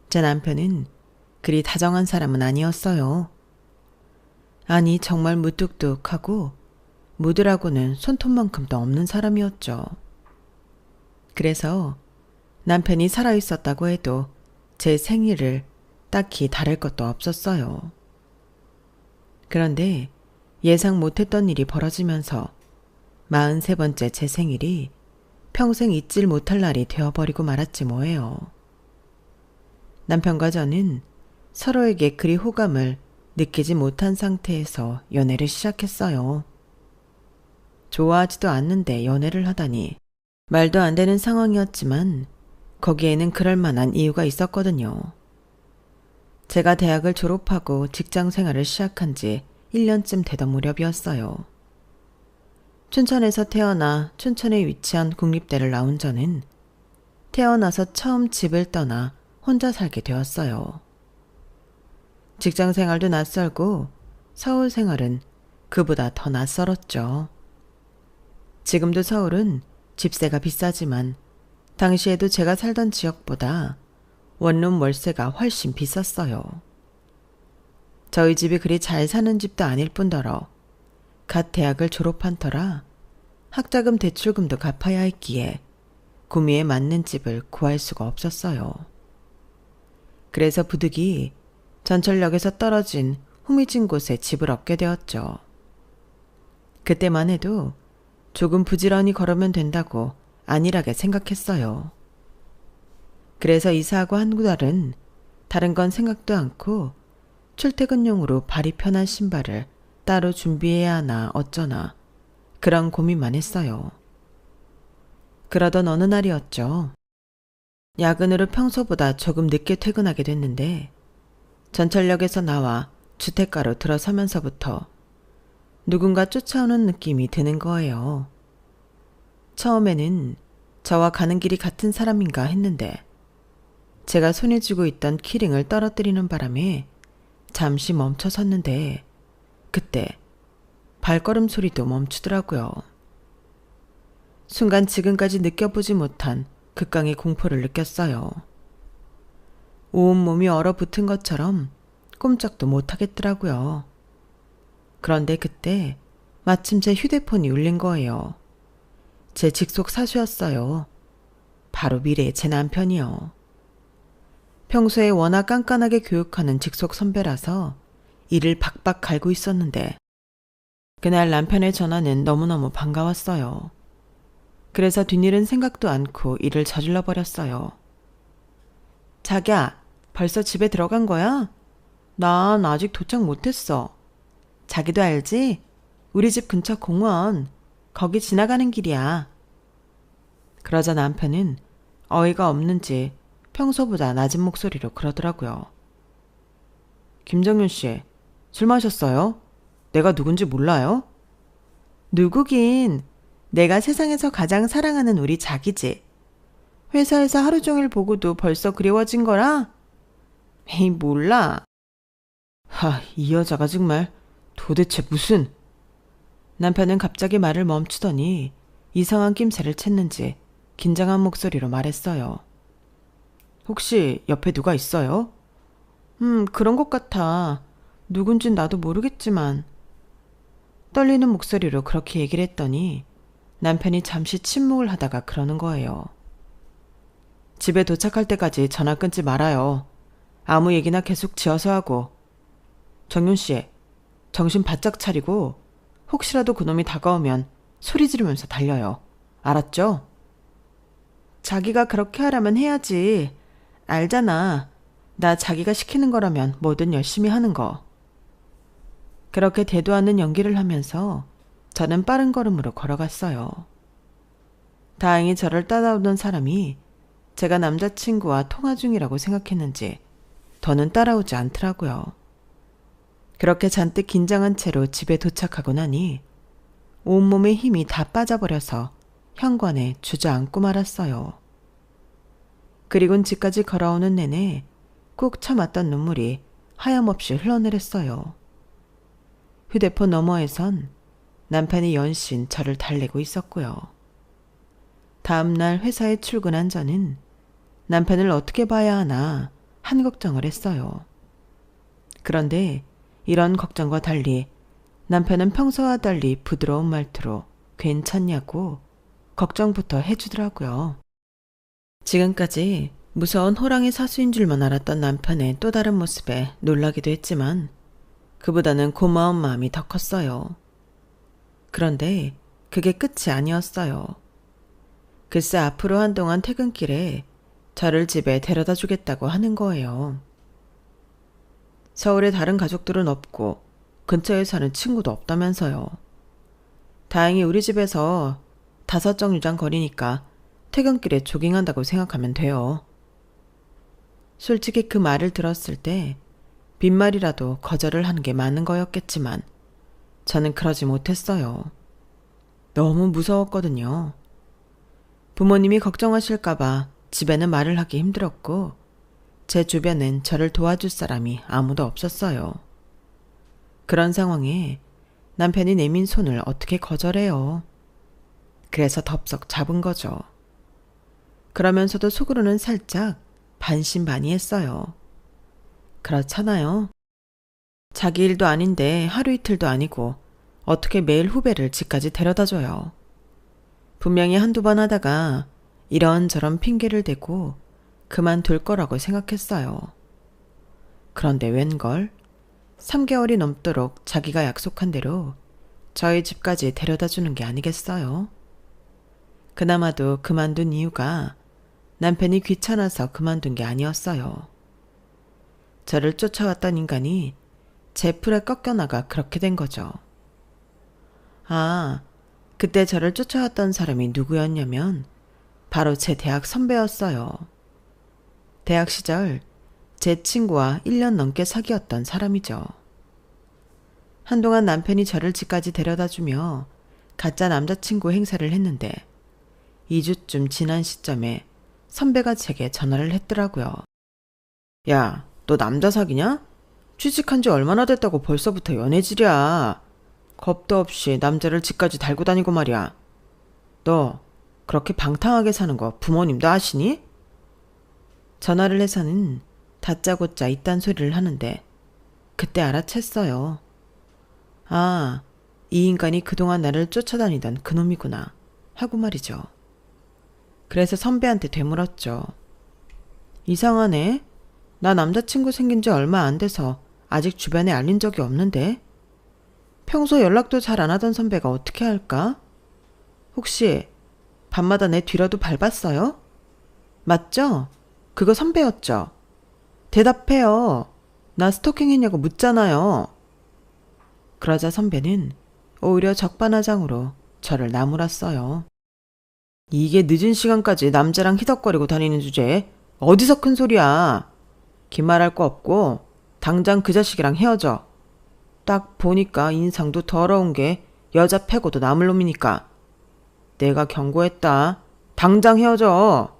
제 남편은 그리 다정한 사람은 아니었어요. 아니, 정말 무뚝뚝하고 무드라고는 손톱만큼도 없는 사람이었죠. 그래서 남편이 살아있었다고 해도 제 생일을 딱히 다를 것도 없었어요. 그런데 예상 못했던 일이 벌어지면서 43번째 제 생일이 평생 잊질 못할 날이 되어버리고 말았지 뭐예요. 남편과 저는 서로에게 그리 호감을 느끼지 못한 상태에서 연애를 시작했어요. 좋아하지도 않는데 연애를 하다니 말도 안 되는 상황이었지만 거기에는 그럴 만한 이유가 있었거든요. 제가 대학을 졸업하고 직장 생활을 시작한 지 1년쯤 되던 무렵이었어요. 춘천에서 태어나 춘천에 위치한 국립대를 나온 저는 태어나서 처음 집을 떠나 혼자 살게 되었어요. 직장 생활도 낯설고 서울 생활은 그보다 더 낯설었죠. 지금도 서울은 집세가 비싸지만 당시에도 제가 살던 지역보다 원룸 월세가 훨씬 비쌌어요. 저희 집이 그리 잘 사는 집도 아닐 뿐더러 갓 대학을 졸업한 터라 학자금 대출금도 갚아야 했기에 구미에 맞는 집을 구할 수가 없었어요. 그래서 부득이 전철역에서 떨어진 후미진 곳에 집을 얻게 되었죠. 그때만 해도 조금 부지런히 걸으면 된다고 안일하게 생각했어요. 그래서 이사하고 한두 달은 다른 건 생각도 않고 출퇴근용으로 발이 편한 신발을 따로 준비해야 하나 어쩌나 그런 고민만 했어요. 그러던 어느 날이었죠. 야근으로 평소보다 조금 늦게 퇴근하게 됐는데 전철역에서 나와 주택가로 들어서면서부터 누군가 쫓아오는 느낌이 드는 거예요. 처음에는 저와 가는 길이 같은 사람인가 했는데 제가 손에 쥐고 있던 키링을 떨어뜨리는 바람에 잠시 멈춰 섰는데 그때 발걸음 소리도 멈추더라고요. 순간 지금까지 느껴보지 못한 극강의 공포를 느꼈어요. 온몸이 얼어붙은 것처럼 꼼짝도 못하겠더라고요. 그런데 그때 마침 제 휴대폰이 울린 거예요. 제 직속 사수였어요. 바로 미래의 제 남편이요. 평소에 워낙 깐깐하게 교육하는 직속 선배라서 이를 박박 갈고 있었는데 그날 남편의 전화는 너무너무 반가웠어요. 그래서 뒷일은 생각도 않고 일을 저질러 버렸어요. 자기야, 벌써 집에 들어간 거야? 난 아직 도착 못했어. 자기도 알지? 우리 집 근처 공원, 거기 지나가는 길이야. 그러자 남편은 어이가 없는지 평소보다 낮은 목소리로 그러더라고요. 김정윤 씨, 술 마셨어요? 내가 누군지 몰라요? 누구긴 내가 세상에서 가장 사랑하는 우리 자기지. 회사에서 하루 종일 보고도 벌써 그리워진 거라? 에이, 몰라. 이 여자가 정말 도대체 무슨... 남편은 갑자기 말을 멈추더니 이상한 낌새를 챘는지 긴장한 목소리로 말했어요. 혹시 옆에 누가 있어요? 그런 것 같아. 누군진 나도 모르겠지만. 떨리는 목소리로 그렇게 얘기를 했더니 남편이 잠시 침묵을 하다가 그러는 거예요. 집에 도착할 때까지 전화 끊지 말아요. 아무 얘기나 계속 지어서 하고. 정윤 씨, 정신 바짝 차리고 혹시라도 그놈이 다가오면 소리 지르면서 달려요. 알았죠? 자기가 그렇게 하라면 해야지. 알잖아. 나 자기가 시키는 거라면 뭐든 열심히 하는 거. 그렇게 대도 않는 연기를 하면서 저는 빠른 걸음으로 걸어갔어요. 다행히 저를 따라오던 사람이 제가 남자친구와 통화 중이라고 생각했는지 더는 따라오지 않더라고요. 그렇게 잔뜩 긴장한 채로 집에 도착하고 나니 온몸에 힘이 다 빠져버려서 현관에 주저앉고 말았어요. 그리곤 집까지 걸어오는 내내 꾹 참았던 눈물이 하염없이 흘러내렸어요. 휴대폰 너머에선 남편이 연신 저를 달래고 있었고요. 다음날 회사에 출근한 저는 남편을 어떻게 봐야 하나 한 걱정을 했어요. 그런데 이런 걱정과 달리 남편은 평소와 달리 부드러운 말투로 괜찮냐고 걱정부터 해주더라고요. 지금까지 무서운 호랑이 사수인 줄만 알았던 남편의 또 다른 모습에 놀라기도 했지만 그보다는 고마운 마음이 더 컸어요. 그런데 그게 끝이 아니었어요. 글쎄 앞으로 한동안 퇴근길에 저를 집에 데려다 주겠다고 하는 거예요. 서울에 다른 가족들은 없고 근처에 사는 친구도 없다면서요. 다행히 우리 집에서 5정류장 거리니까 퇴근길에 조깅한다고 생각하면 돼요. 솔직히 그 말을 들었을 때 빈말이라도 거절을 하는 게 맞는 거였겠지만 저는 그러지 못했어요. 너무 무서웠거든요. 부모님이 걱정하실까봐 집에는 말을 하기 힘들었고 제 주변엔 저를 도와줄 사람이 아무도 없었어요. 그런 상황에 남편이 내민 손을 어떻게 거절해요. 그래서 덥석 잡은 거죠. 그러면서도 속으로는 살짝 반신반의했어요. 그렇잖아요. 자기 일도 아닌데 하루 이틀도 아니고 어떻게 매일 후배를 집까지 데려다줘요. 분명히 한두 번 하다가 이런저런 핑계를 대고 그만둘 거라고 생각했어요. 그런데 웬걸 3개월이 넘도록 자기가 약속한 대로 저희 집까지 데려다 주는 게 아니겠어요? 그나마도 그만둔 이유가 남편이 귀찮아서 그만둔 게 아니었어요. 저를 쫓아왔던 인간이 제 풀에 꺾여나가 그렇게 된 거죠. 그때 저를 쫓아왔던 사람이 누구였냐면 바로 제 대학 선배였어요. 대학 시절 제 친구와 1년 넘게 사귀었던 사람이죠. 한동안 남편이 저를 집까지 데려다주며 가짜 남자친구 행세를 했는데 2주쯤 지난 시점에 선배가 제게 전화를 했더라고요. 야, 너 남자 사귀냐? 취직한 지 얼마나 됐다고 벌써부터 연애질이야. 겁도 없이 남자를 집까지 달고 다니고 말이야. 너 그렇게 방탕하게 사는 거 부모님도 아시니? 전화를 해서는 다짜고짜 이딴 소리를 하는데 그때 알아챘어요. 이 인간이 그동안 나를 쫓아다니던 그놈이구나 하고 말이죠. 그래서 선배한테 되물었죠. 이상하네. 나 남자친구 생긴 지 얼마 안 돼서 아직 주변에 알린 적이 없는데. 평소 연락도 잘 안 하던 선배가 어떻게 할까? 혹시 밤마다 내 뒤라도 밟았어요? 맞죠? 그거 선배였죠? 대답해요. 나 스토킹 했냐고 묻잖아요. 그러자 선배는 오히려 적반하장으로 저를 나무랐어요. 이게 늦은 시간까지 남자랑 희덕거리고 다니는 주제에 어디서 큰 소리야. 긴 말할 거 없고 당장 그 자식이랑 헤어져. 딱 보니까 인상도 더러운 게 여자 패고도 남을 놈이니까. 내가 경고했다. 당장 헤어져.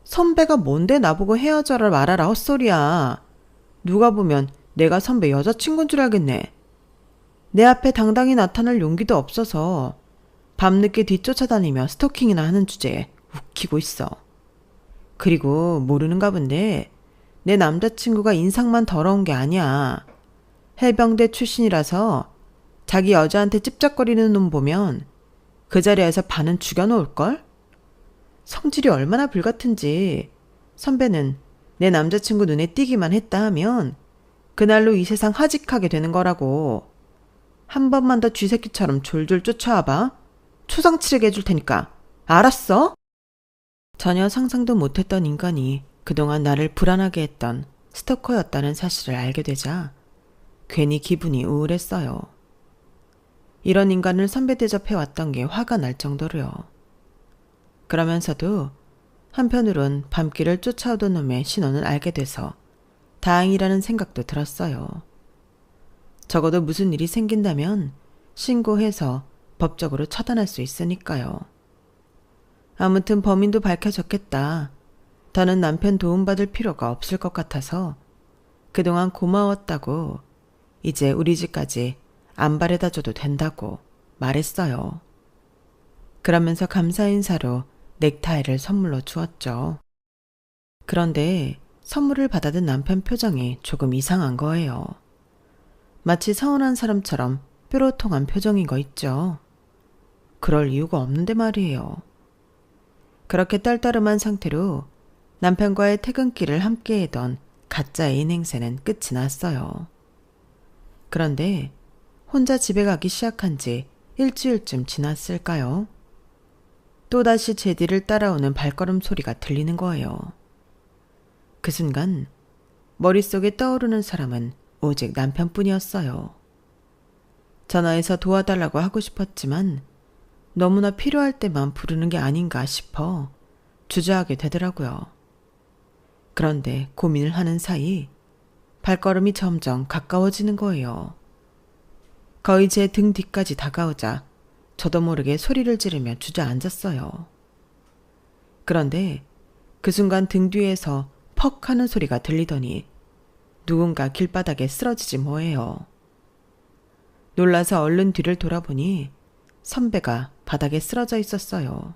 선배가 뭔데 나보고 헤어져라 말아라 헛소리야. 누가 보면 내가 선배 여자친구인 줄 알겠네. 내 앞에 당당히 나타날 용기도 없어서 밤늦게 뒤쫓아다니며 스토킹이나 하는 주제에 웃기고 있어. 그리고 모르는가 본데 내 남자친구가 인상만 더러운 게 아니야. 해병대 출신이라서 자기 여자한테 찝쩍거리는 놈 보면 그 자리에서 반은 죽여놓을걸? 성질이 얼마나 불같은지 선배는 내 남자친구 눈에 띄기만 했다 하면 그날로 이 세상 하직하게 되는 거라고. 한 번만 더 쥐새끼처럼 졸졸 쫓아와봐. 초상 치르게 해줄 테니까. 알았어? 전혀 상상도 못했던 인간이 그동안 나를 불안하게 했던 스토커였다는 사실을 알게 되자 괜히 기분이 우울했어요. 이런 인간을 선배 대접해왔던 게 화가 날 정도로요. 그러면서도 한편으론 밤길을 쫓아오던 놈의 신원을 알게 돼서 다행이라는 생각도 들었어요. 적어도 무슨 일이 생긴다면 신고해서 법적으로 처단할 수 있으니까요. 아무튼 범인도 밝혀졌겠다. 더는 남편 도움받을 필요가 없을 것 같아서 그동안 고마웠다고 이제 우리 집까지 안 바래다 줘도 된다고 말했어요. 그러면서 감사 인사로 넥타이를 선물로 주었죠. 그런데 선물을 받아든 남편 표정이 조금 이상한 거예요. 마치 서운한 사람처럼 뾰로통한 표정인 거 있죠. 그럴 이유가 없는데 말이에요. 그렇게 떨떠름한 상태로 남편과의 퇴근길을 함께 하던 가짜 애인 행세는 끝이 났어요. 그런데 혼자 집에 가기 시작한 지 일주일쯤 지났을까요? 또다시 제 뒤를 따라오는 발걸음 소리가 들리는 거예요. 그 순간 머릿속에 떠오르는 사람은 오직 남편뿐이었어요. 전화해서 도와달라고 하고 싶었지만 너무나 필요할 때만 부르는 게 아닌가 싶어 주저하게 되더라고요. 그런데 고민을 하는 사이 발걸음이 점점 가까워지는 거예요. 거의 제 등 뒤까지 다가오자 저도 모르게 소리를 지르며 주저앉았어요. 그런데 그 순간 등 뒤에서 퍽 하는 소리가 들리더니 누군가 길바닥에 쓰러지지 뭐예요. 놀라서 얼른 뒤를 돌아보니 선배가 바닥에 쓰러져 있었어요.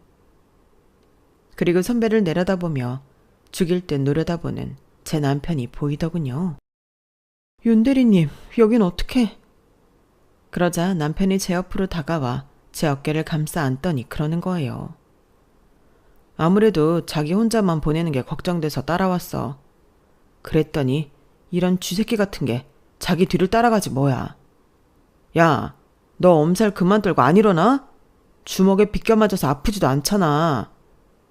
그리고 선배를 내려다보며 죽일 듯 노려다보는 제 남편이 보이더군요. 윤대리님, 여긴 어떻게? 그러자 남편이 제 옆으로 다가와 제 어깨를 감싸 안더니 그러는 거예요. 아무래도 자기 혼자만 보내는 게 걱정돼서 따라왔어. 그랬더니 이런 쥐새끼 같은 게 자기 뒤를 따라가지 뭐야. 야, 너 엄살 그만 떨고 안 일어나? 주먹에 비껴 맞아서 아프지도 않잖아.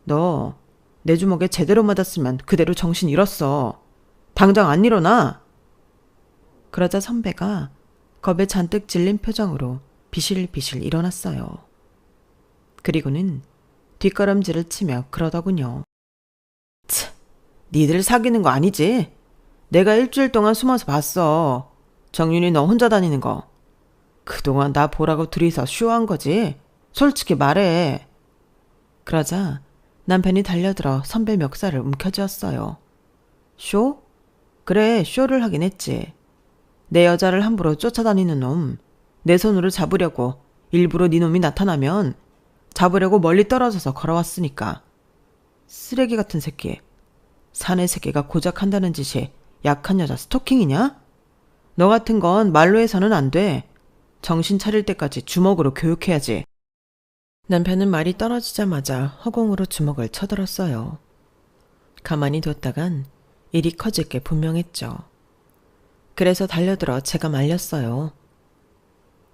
너 내 주먹에 제대로 맞았으면 그대로 정신 잃었어. 당장 안 일어나? 그러자 선배가 겁에 잔뜩 질린 표정으로 비실비실 일어났어요. 그리고는 뒷걸음질을 치며 그러더군요. 치, 니들 사귀는 거 아니지? 내가 일주일 동안 숨어서 봤어. 정윤이 너 혼자 다니는 거. 그동안 나 보라고 둘이서 쇼한 거지? 솔직히 말해. 그러자 남편이 달려들어 선배 멱살을 움켜쥐었어요. 쇼? 그래, 쇼를 하긴 했지. 내 여자를 함부로 쫓아다니는 놈. 내 손으로 잡으려고 일부러 네 놈이 나타나면 잡으려고 멀리 떨어져서 걸어왔으니까. 쓰레기 같은 새끼. 사내 새끼가 고작 한다는 짓이 약한 여자 스토킹이냐? 너 같은 건 말로 해서는 안 돼. 정신 차릴 때까지 주먹으로 교육해야지. 남편은 말이 떨어지자마자 허공으로 주먹을 쳐들었어요. 가만히 뒀다간 일이 커질 게 분명했죠. 그래서 달려들어 제가 말렸어요.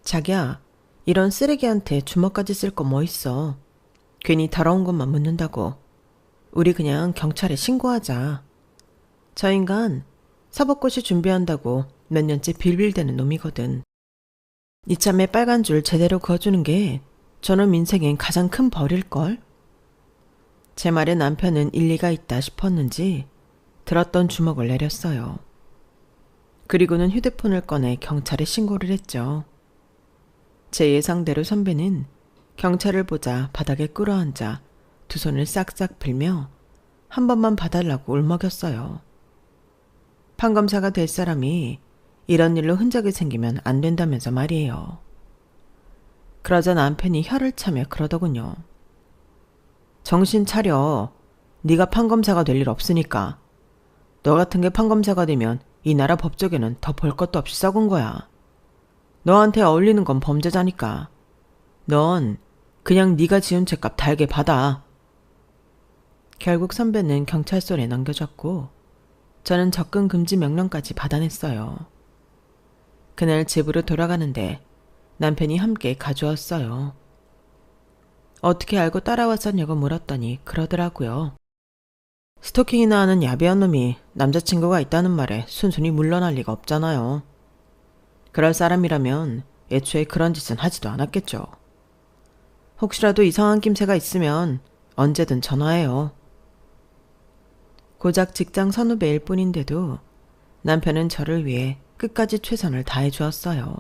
자기야, 이런 쓰레기한테 주먹까지 쓸 거 뭐 있어. 괜히 더러운 것만 묻는다고. 우리 그냥 경찰에 신고하자. 저 인간 사법고시 준비한다고 몇 년째 빌빌대는 놈이거든. 이참에 빨간 줄 제대로 그어주는 게 저놈 인생엔 가장 큰 벌일걸? 제 말에 남편은 일리가 있다 싶었는지 들었던 주먹을 내렸어요. 그리고는 휴대폰을 꺼내 경찰에 신고를 했죠. 제 예상대로 선배는 경찰을 보자 바닥에 꿇어앉아 두 손을 싹싹 빌며 한 번만 봐달라고 울먹였어요. 판검사가 될 사람이 이런 일로 흔적이 생기면 안 된다면서 말이에요. 그러자 남편이 혀를 차며 그러더군요. 정신 차려. 네가 판검사가 될 일 없으니까. 너 같은 게 판검사가 되면 이 나라 법조계는 더 볼 것도 없이 썩은 거야. 너한테 어울리는 건 범죄자니까. 넌 그냥 네가 지은 죄값 달게 받아. 결국 선배는 경찰서에 넘겨졌고 저는 접근 금지 명령까지 받아냈어요. 그날 집으로 돌아가는데 남편이 함께 가져왔어요. 어떻게 알고 따라왔었냐고 물었더니 그러더라고요. 스토킹이나 하는 야비한 놈이 남자친구가 있다는 말에 순순히 물러날 리가 없잖아요. 그럴 사람이라면 애초에 그런 짓은 하지도 않았겠죠. 혹시라도 이상한 낌새가 있으면 언제든 전화해요. 고작 직장 선후배일 뿐인데도 남편은 저를 위해 끝까지 최선을 다해 주었어요.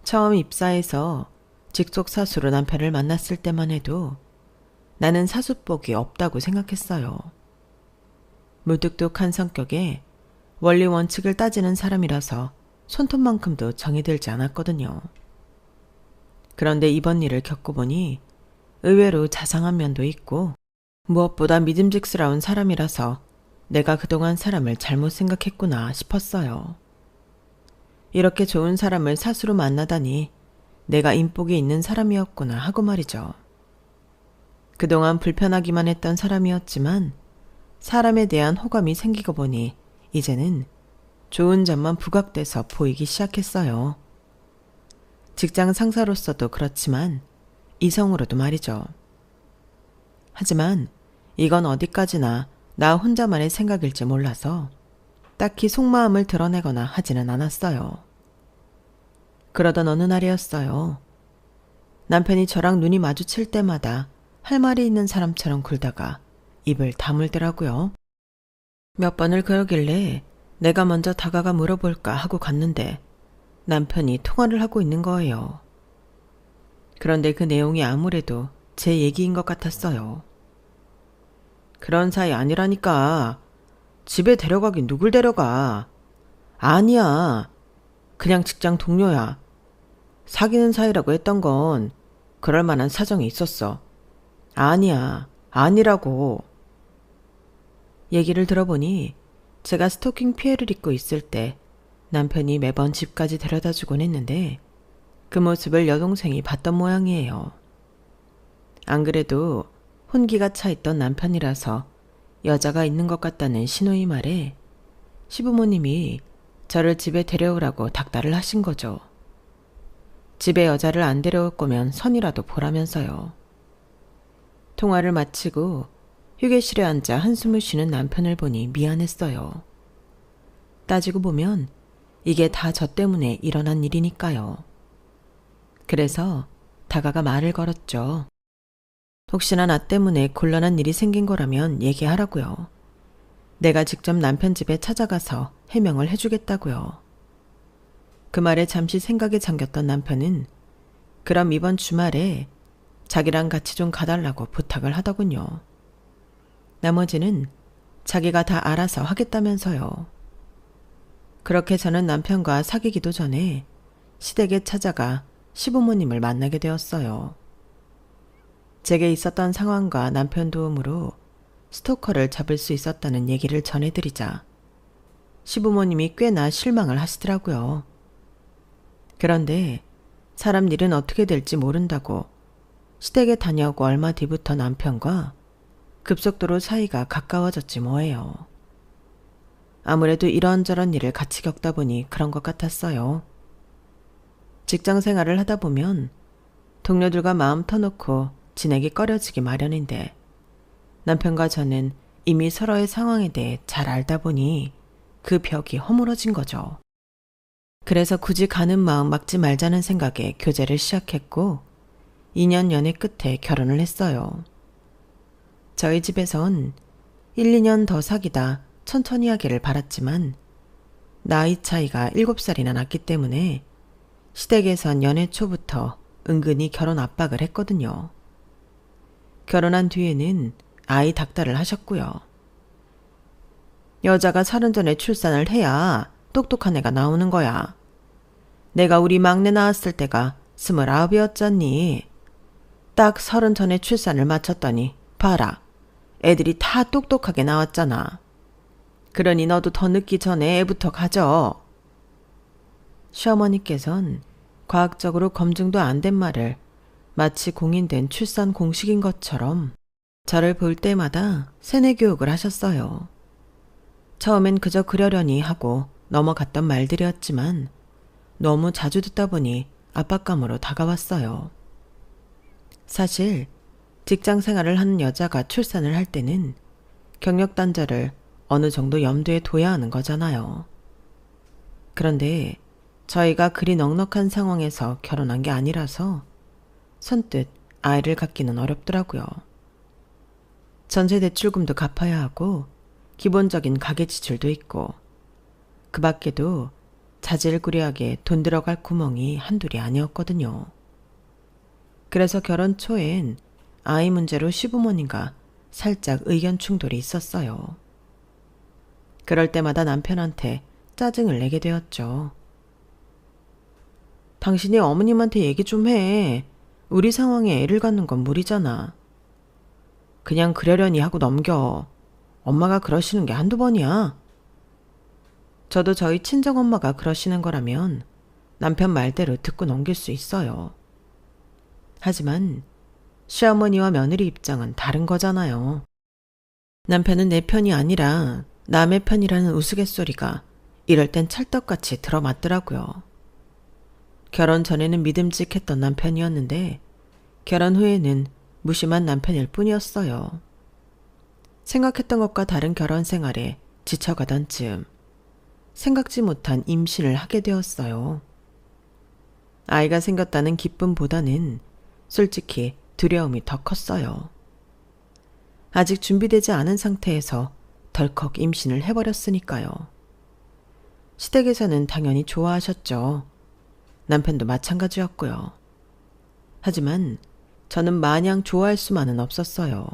처음 입사해서 직속 사수로 남편을 만났을 때만 해도 나는 사수복이 없다고 생각했어요. 무뚝뚝한 성격에 원리 원칙을 따지는 사람이라서 손톱만큼도 정이 들지 않았거든요. 그런데 이번 일을 겪어보니 의외로 자상한 면도 있고 무엇보다 믿음직스러운 사람이라서 내가 그동안 사람을 잘못 생각했구나 싶었어요. 이렇게 좋은 사람을 사수로 만나다니 내가 인복이 있는 사람이었구나 하고 말이죠. 그동안 불편하기만 했던 사람이었지만 사람에 대한 호감이 생기고 보니 이제는 좋은 점만 부각돼서 보이기 시작했어요. 직장 상사로서도 그렇지만 이성으로도 말이죠. 하지만 이건 어디까지나 나 혼자만의 생각일지 몰라서 딱히 속마음을 드러내거나 하지는 않았어요. 그러던 어느 날이었어요. 남편이 저랑 눈이 마주칠 때마다 할 말이 있는 사람처럼 굴다가 입을 다물더라고요. 몇 번을 그러길래 내가 먼저 다가가 물어볼까 하고 갔는데 남편이 통화를 하고 있는 거예요. 그런데 그 내용이 아무래도 제 얘기인 것 같았어요. 그런 사이 아니라니까. 집에 데려가긴 누굴 데려가. 아니야. 그냥 직장 동료야. 사귀는 사이라고 했던 건 그럴 만한 사정이 있었어. 아니야. 아니라고. 얘기를 들어보니 제가 스토킹 피해를 입고 있을 때 남편이 매번 집까지 데려다 주곤 했는데 그 모습을 여동생이 봤던 모양이에요. 안 그래도 혼기가 차 있던 남편이라서 여자가 있는 것 같다는 시누이 말에 시부모님이 저를 집에 데려오라고 닥달을 하신 거죠. 집에 여자를 안 데려올 거면 선이라도 보라면서요. 통화를 마치고 휴게실에 앉아 한숨을 쉬는 남편을 보니 미안했어요. 따지고 보면 이게 다 저 때문에 일어난 일이니까요. 그래서 다가가 말을 걸었죠. 혹시나 나 때문에 곤란한 일이 생긴 거라면 얘기하라고요. 내가 직접 남편 집에 찾아가서 해명을 해주겠다고요. 그 말에 잠시 생각에 잠겼던 남편은 그럼 이번 주말에 자기랑 같이 좀 가달라고 부탁을 하더군요. 나머지는 자기가 다 알아서 하겠다면서요. 그렇게 저는 남편과 사귀기도 전에 시댁에 찾아가 시부모님을 만나게 되었어요. 제게 있었던 상황과 남편 도움으로 스토커를 잡을 수 있었다는 얘기를 전해드리자 시부모님이 꽤나 실망을 하시더라고요. 그런데 사람 일은 어떻게 될지 모른다고 시댁에 다녀오고 얼마 뒤부터 남편과 급속도로 사이가 가까워졌지 뭐예요. 아무래도 이런저런 일을 같이 겪다 보니 그런 것 같았어요. 직장 생활을 하다 보면 동료들과 마음 터놓고 지내기 꺼려지기 마련인데 남편과 저는 이미 서로의 상황에 대해 잘 알다 보니 그 벽이 허물어진 거죠. 그래서 굳이 가는 마음 막지 말자는 생각에 교제를 시작했고 2년 연애 끝에 결혼을 했어요. 저희 집에선 1, 2년 더 사귀다 천천히 하기를 바랐지만 나이 차이가 7살이나 났기 때문에 시댁에선 연애 초부터 은근히 결혼 압박을 했거든요. 결혼한 뒤에는 아이 닥달을 하셨고요. 여자가 30 전에 출산을 해야 똑똑한 애가 나오는 거야. 내가 우리 막내 낳았을 때가 29이었잖니. 딱 30 전에 출산을 마쳤더니 봐라. 애들이 다 똑똑하게 나왔잖아. 그러니 너도 더 늦기 전에 애부터 가져. 시어머니께선 과학적으로 검증도 안 된 말을 마치 공인된 출산 공식인 것처럼 저를 볼 때마다 세뇌 교육을 하셨어요. 처음엔 그저 그러려니 하고 넘어갔던 말들이었지만 너무 자주 듣다 보니 압박감으로 다가왔어요. 사실 직장 생활을 하는 여자가 출산을 할 때는 경력 단절을 어느 정도 염두에 둬야 하는 거잖아요. 그런데 저희가 그리 넉넉한 상황에서 결혼한 게 아니라서 선뜻 아이를 갖기는 어렵더라고요. 전세 대출금도 갚아야 하고 기본적인 가계 지출도 있고 그 밖에도 자질구레하게 돈 들어갈 구멍이 한둘이 아니었거든요. 그래서 결혼 초엔 아이 문제로 시부모님과 살짝 의견 충돌이 있었어요. 그럴 때마다 남편한테 짜증을 내게 되었죠. 당신이 어머님한테 얘기 좀 해. 우리 상황에 애를 갖는 건 무리잖아. 그냥 그러려니 하고 넘겨. 엄마가 그러시는 게 한두 번이야. 저도 저희 친정엄마가 그러시는 거라면 남편 말대로 듣고 넘길 수 있어요. 하지만 시어머니와 며느리 입장은 다른 거잖아요. 남편은 내 편이 아니라 남의 편이라는 우스갯소리가 이럴 땐 찰떡같이 들어맞더라고요. 결혼 전에는 믿음직했던 남편이었는데 결혼 후에는 무심한 남편일 뿐이었어요. 생각했던 것과 다른 결혼 생활에 지쳐가던 즈음 생각지 못한 임신을 하게 되었어요. 아이가 생겼다는 기쁨보다는 솔직히 두려움이 더 컸어요. 아직 준비되지 않은 상태에서 덜컥 임신을 해버렸으니까요. 시댁에서는 당연히 좋아하셨죠. 남편도 마찬가지였고요. 하지만 저는 마냥 좋아할 수만은 없었어요.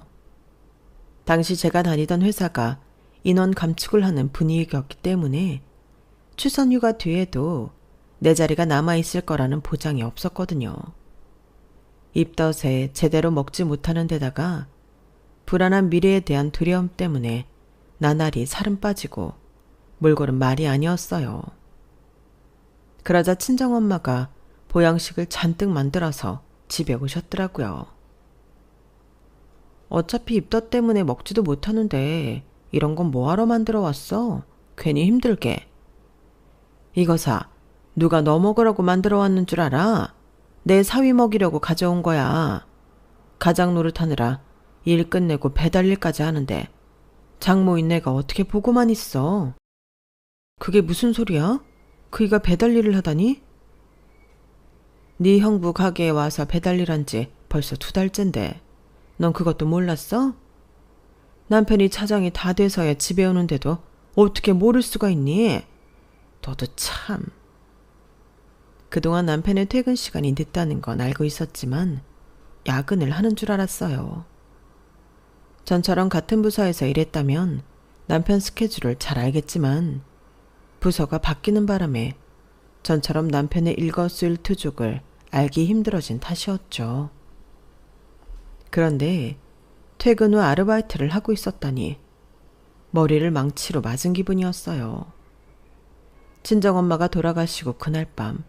당시 제가 다니던 회사가 인원 감축을 하는 분위기였기 때문에 출산휴가 뒤에도 내 자리가 남아있을 거라는 보장이 없었거든요. 입덧에 제대로 먹지 못하는 데다가 불안한 미래에 대한 두려움 때문에 나날이 살은 빠지고 몰골은 말이 아니었어요. 그러자 친정엄마가 보양식을 잔뜩 만들어서 집에 오셨더라고요. 어차피 입덧 때문에 먹지도 못하는데 이런 건 뭐하러 만들어 왔어? 괜히 힘들게. 이거 사. 누가 너 먹으라고 만들어 왔는 줄 알아? 내 사위 먹이려고 가져온 거야. 가장 노릇하느라 일 끝내고 배달일까지 하는데 장모인 내가 어떻게 보고만 있어. 그게 무슨 소리야? 그이가 배달일을 하다니? 네 형부 가게에 와서 배달일한 지 벌써 2달째인데 넌 그것도 몰랐어? 남편이 차장이 다 돼서야 집에 오는데도 어떻게 모를 수가 있니? 너도 참. 그동안 남편의 퇴근 시간이 늦다는 건 알고 있었지만 야근을 하는 줄 알았어요. 전처럼 같은 부서에서 일했다면 남편 스케줄을 잘 알겠지만 부서가 바뀌는 바람에 전처럼 남편의 일거수일투족을 알기 힘들어진 탓이었죠. 그런데 퇴근 후 아르바이트를 하고 있었다니 머리를 망치로 맞은 기분이었어요. 친정엄마가 돌아가시고 그날 밤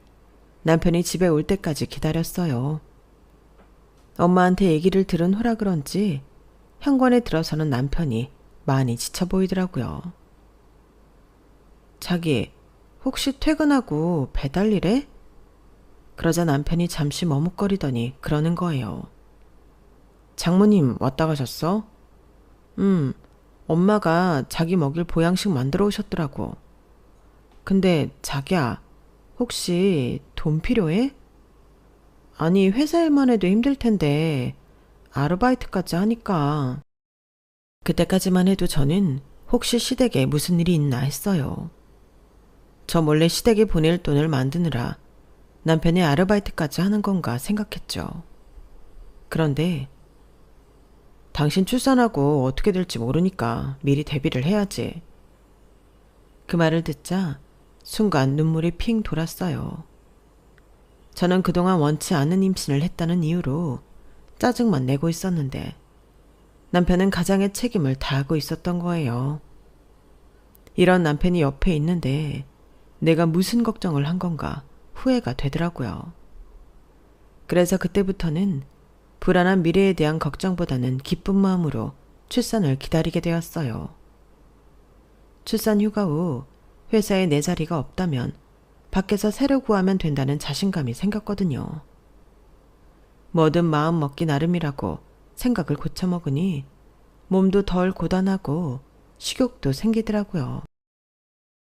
남편이 집에 올 때까지 기다렸어요. 엄마한테 얘기를 들은 후라 그런지 현관에 들어서는 남편이 많이 지쳐 보이더라고요. 자기, 혹시 퇴근하고 배달 일해? 그러자 남편이 잠시 머뭇거리더니 그러는 거예요. 장모님 왔다 가셨어? 엄마가 자기 먹일 보양식 만들어 오셨더라고. 근데 자기야, 혹시 돈 필요해? 아니, 회사 일만 해도 힘들 텐데 아르바이트까지 하니까. 그때까지만 해도 저는 혹시 시댁에 무슨 일이 있나 했어요. 저 몰래 시댁에 보낼 돈을 만드느라 남편이 아르바이트까지 하는 건가 생각했죠. 그런데 당신 출산하고 어떻게 될지 모르니까 미리 대비를 해야지. 그 말을 듣자 순간 눈물이 핑 돌았어요. 저는 그동안 원치 않는 임신을 했다는 이유로 짜증만 내고 있었는데 남편은 가장의 책임을 다하고 있었던 거예요. 이런 남편이 옆에 있는데 내가 무슨 걱정을 한 건가 후회가 되더라고요. 그래서 그때부터는 불안한 미래에 대한 걱정보다는 기쁜 마음으로 출산을 기다리게 되었어요. 출산 휴가 후 회사에 내 자리가 없다면 밖에서 새로 구하면 된다는 자신감이 생겼거든요. 뭐든 마음 먹기 나름이라고 생각을 고쳐먹으니 몸도 덜 고단하고 식욕도 생기더라고요.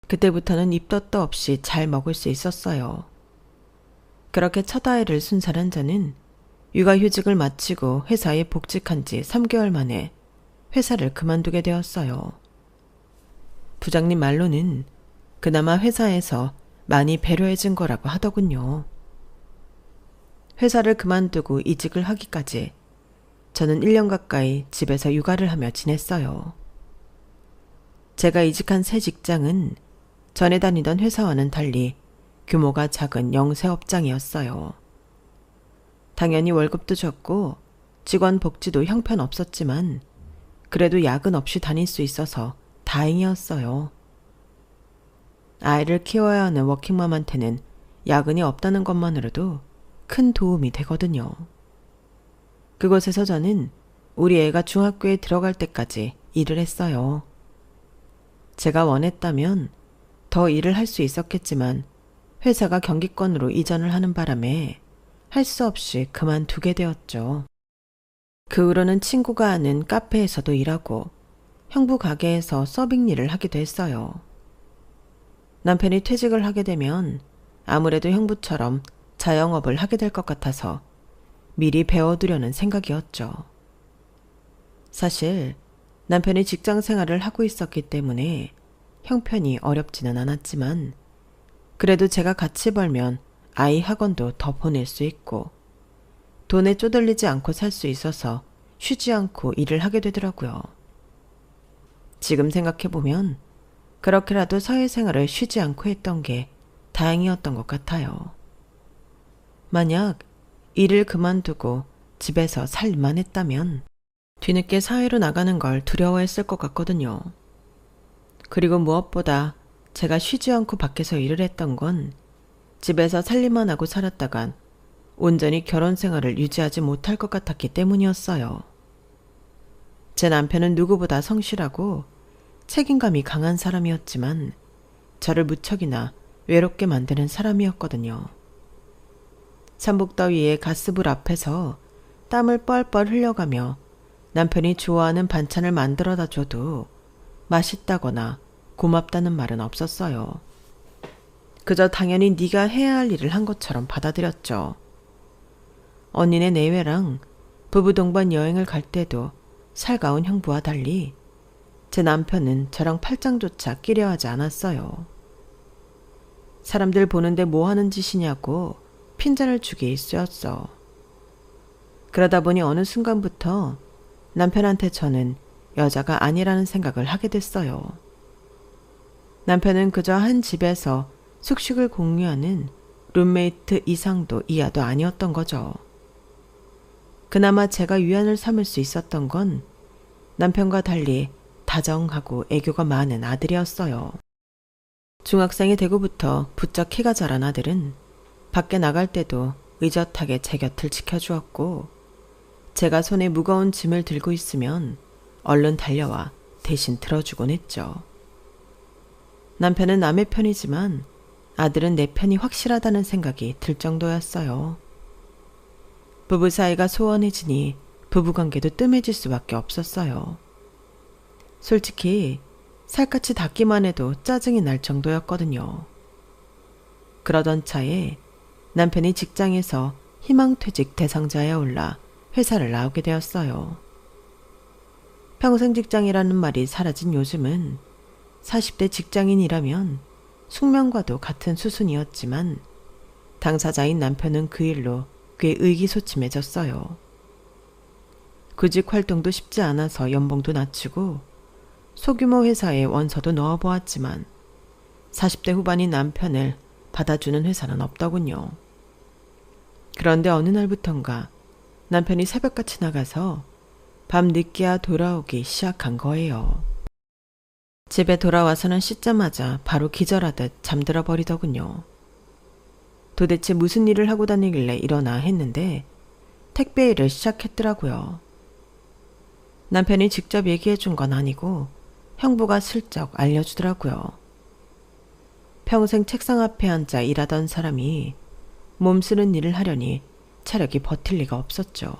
그때부터는 입덧도 없이 잘 먹을 수 있었어요. 그렇게 첫 아이를 순산한 저는 육아휴직을 마치고 회사에 복직한 지 3개월 만에 회사를 그만두게 되었어요. 부장님 말로는 그나마 회사에서 많이 배려해준 거라고 하더군요. 회사를 그만두고 이직을 하기까지 저는 1년 가까이 집에서 육아를 하며 지냈어요. 제가 이직한 새 직장은 전에 다니던 회사와는 달리 규모가 작은 영세업장이었어요. 당연히 월급도 적고 직원 복지도 형편없었지만 그래도 야근 없이 다닐 수 있어서 다행이었어요. 아이를 키워야 하는 워킹맘한테는 야근이 없다는 것만으로도 큰 도움이 되거든요. 그곳에서 저는 우리 애가 중학교에 들어갈 때까지 일을 했어요. 제가 원했다면 더 일을 할 수 있었겠지만 회사가 경기권으로 이전을 하는 바람에 할 수 없이 그만두게 되었죠. 그 후로는 친구가 아는 카페에서도 일하고 형부 가게에서 서빙 일을 하기도 했어요. 남편이 퇴직을 하게 되면 아무래도 형부처럼 자영업을 하게 될 것 같아서 미리 배워두려는 생각이었죠. 사실 남편이 직장 생활을 하고 있었기 때문에 형편이 어렵지는 않았지만 그래도 제가 같이 벌면 아이 학원도 더 보낼 수 있고 돈에 쪼들리지 않고 살 수 있어서 쉬지 않고 일을 하게 되더라고요. 지금 생각해보면 그렇게라도 사회생활을 쉬지 않고 했던 게 다행이었던 것 같아요. 만약 일을 그만두고 집에서 살만 했다면 뒤늦게 사회로 나가는 걸 두려워했을 것 같거든요. 그리고 무엇보다 제가 쉬지 않고 밖에서 일을 했던 건 집에서 살림만 하고 살았다간 온전히 결혼 생활을 유지하지 못할 것 같았기 때문이었어요. 제 남편은 누구보다 성실하고 책임감이 강한 사람이었지만 저를 무척이나 외롭게 만드는 사람이었거든요. 삼복더위에 가스불 앞에서 땀을 뻘뻘 흘려가며 남편이 좋아하는 반찬을 만들어다 줘도 맛있다거나 고맙다는 말은 없었어요. 그저 당연히 네가 해야 할 일을 한 것처럼 받아들였죠. 언니네 내외랑 부부 동반 여행을 갈 때도 살가운 형부와 달리 제 남편은 저랑 팔짱조차 끼려 하지 않았어요. 사람들 보는데 뭐 하는 짓이냐고 핀잔을 주기 일쑤였어. 그러다 보니 어느 순간부터 남편한테 저는 여자가 아니라는 생각을 하게 됐어요. 남편은 그저 한 집에서 숙식을 공유하는 룸메이트 이상도 이하도 아니었던 거죠. 그나마 제가 위안을 삼을 수 있었던 건 남편과 달리 다정하고 애교가 많은 아들이었어요. 중학생이 되고부터 부쩍 키가 자란 아들은 밖에 나갈 때도 의젓하게 제 곁을 지켜주었고 제가 손에 무거운 짐을 들고 있으면 얼른 달려와 대신 들어주곤 했죠. 남편은 남의 편이지만 아들은 내 편이 확실하다는 생각이 들 정도였어요. 부부 사이가 소원해지니 부부관계도 뜸해질 수밖에 없었어요. 솔직히 살갗이 닿기만 해도 짜증이 날 정도였거든요. 그러던 차에 남편이 직장에서 희망퇴직 대상자에 올라 회사를 나오게 되었어요. 평생 직장이라는 말이 사라진 요즘은 40대 직장인이라면 숙명과도 같은 수순이었지만 당사자인 남편은 그 일로 꽤 의기소침해졌어요. 구직 활동도 쉽지 않아서 연봉도 낮추고 소규모 회사에 원서도 넣어보았지만 40대 후반인 남편을 받아주는 회사는 없더군요. 그런데 어느 날부턴가 남편이 새벽같이 나가서 밤 늦게야 돌아오기 시작한 거예요. 집에 돌아와서는 씻자마자 바로 기절하듯 잠들어 버리더군요. 도대체 무슨 일을 하고 다니길래 일어나 했는데 택배 일을 시작했더라고요. 남편이 직접 얘기해 준 건 아니고 형부가 슬쩍 알려주더라고요. 평생 책상 앞에 앉아 일하던 사람이 몸 쓰는 일을 하려니 체력이 버틸 리가 없었죠.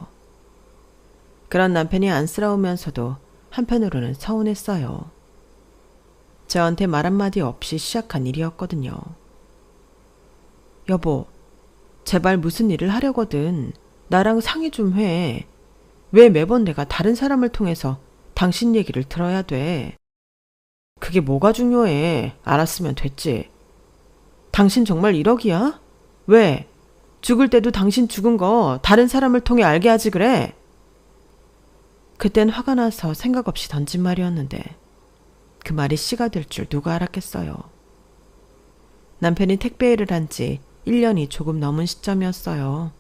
그런 남편이 안쓰러우면서도 한편으로는 서운했어요. 저한테 말 한마디 없이 시작한 일이었거든요. 여보, 제발 무슨 일을 하려거든 나랑 상의 좀 해. 왜 매번 내가 다른 사람을 통해서 당신 얘기를 들어야 돼? 그게 뭐가 중요해. 알았으면 됐지. 당신 정말 1억이야? 왜? 죽을 때도 당신 죽은 거 다른 사람을 통해 알게 하지 그래? 그땐 화가 나서 생각 없이 던진 말이었는데 그 말이 씨가 될 줄 누가 알았겠어요. 남편이 택배 일을 한 지 1년이 조금 넘은 시점이었어요.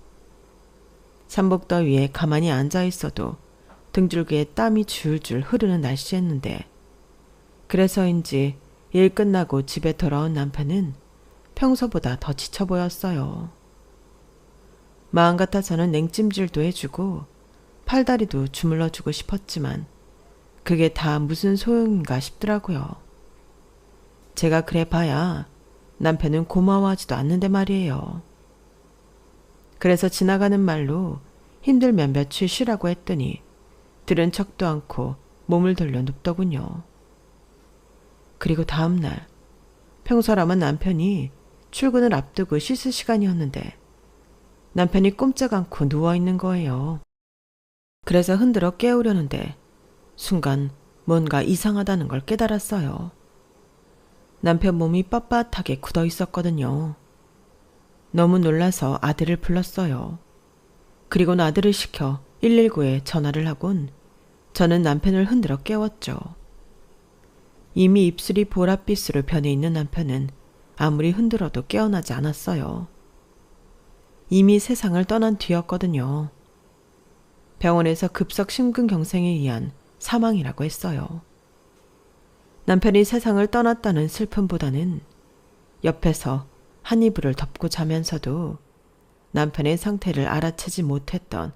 삼복더위에 가만히 앉아 있어도 등줄기에 땀이 줄줄 흐르는 날씨였는데 그래서인지 일 끝나고 집에 돌아온 남편은 평소보다 더 지쳐 보였어요. 마음 같아서는 냉찜질도 해주고 팔다리도 주물러주고 싶었지만 그게 다 무슨 소용인가 싶더라고요. 제가 그래 봐야 남편은 고마워하지도 않는데 말이에요. 그래서 지나가는 말로 힘들면 며칠 쉬라고 했더니 들은 척도 않고 몸을 돌려 눕더군요. 그리고 다음 날 평소라면 남편이 출근을 앞두고 씻을 시간이었는데 남편이 꼼짝 않고 누워있는 거예요. 그래서 흔들어 깨우려는데 순간 뭔가 이상하다는 걸 깨달았어요. 남편 몸이 빳빳하게 굳어 있었거든요. 너무 놀라서 아들을 불렀어요. 그리고는 아들을 시켜 119에 전화를 하곤 저는 남편을 흔들어 깨웠죠. 이미 입술이 보랏빛으로 변해 있는 남편은 아무리 흔들어도 깨어나지 않았어요. 이미 세상을 떠난 뒤였거든요. 병원에서 급성 심근경색에 의한 사망이라고 했어요. 남편이 세상을 떠났다는 슬픔보다는 옆에서 한 이불을 덮고 자면서도 남편의 상태를 알아채지 못했던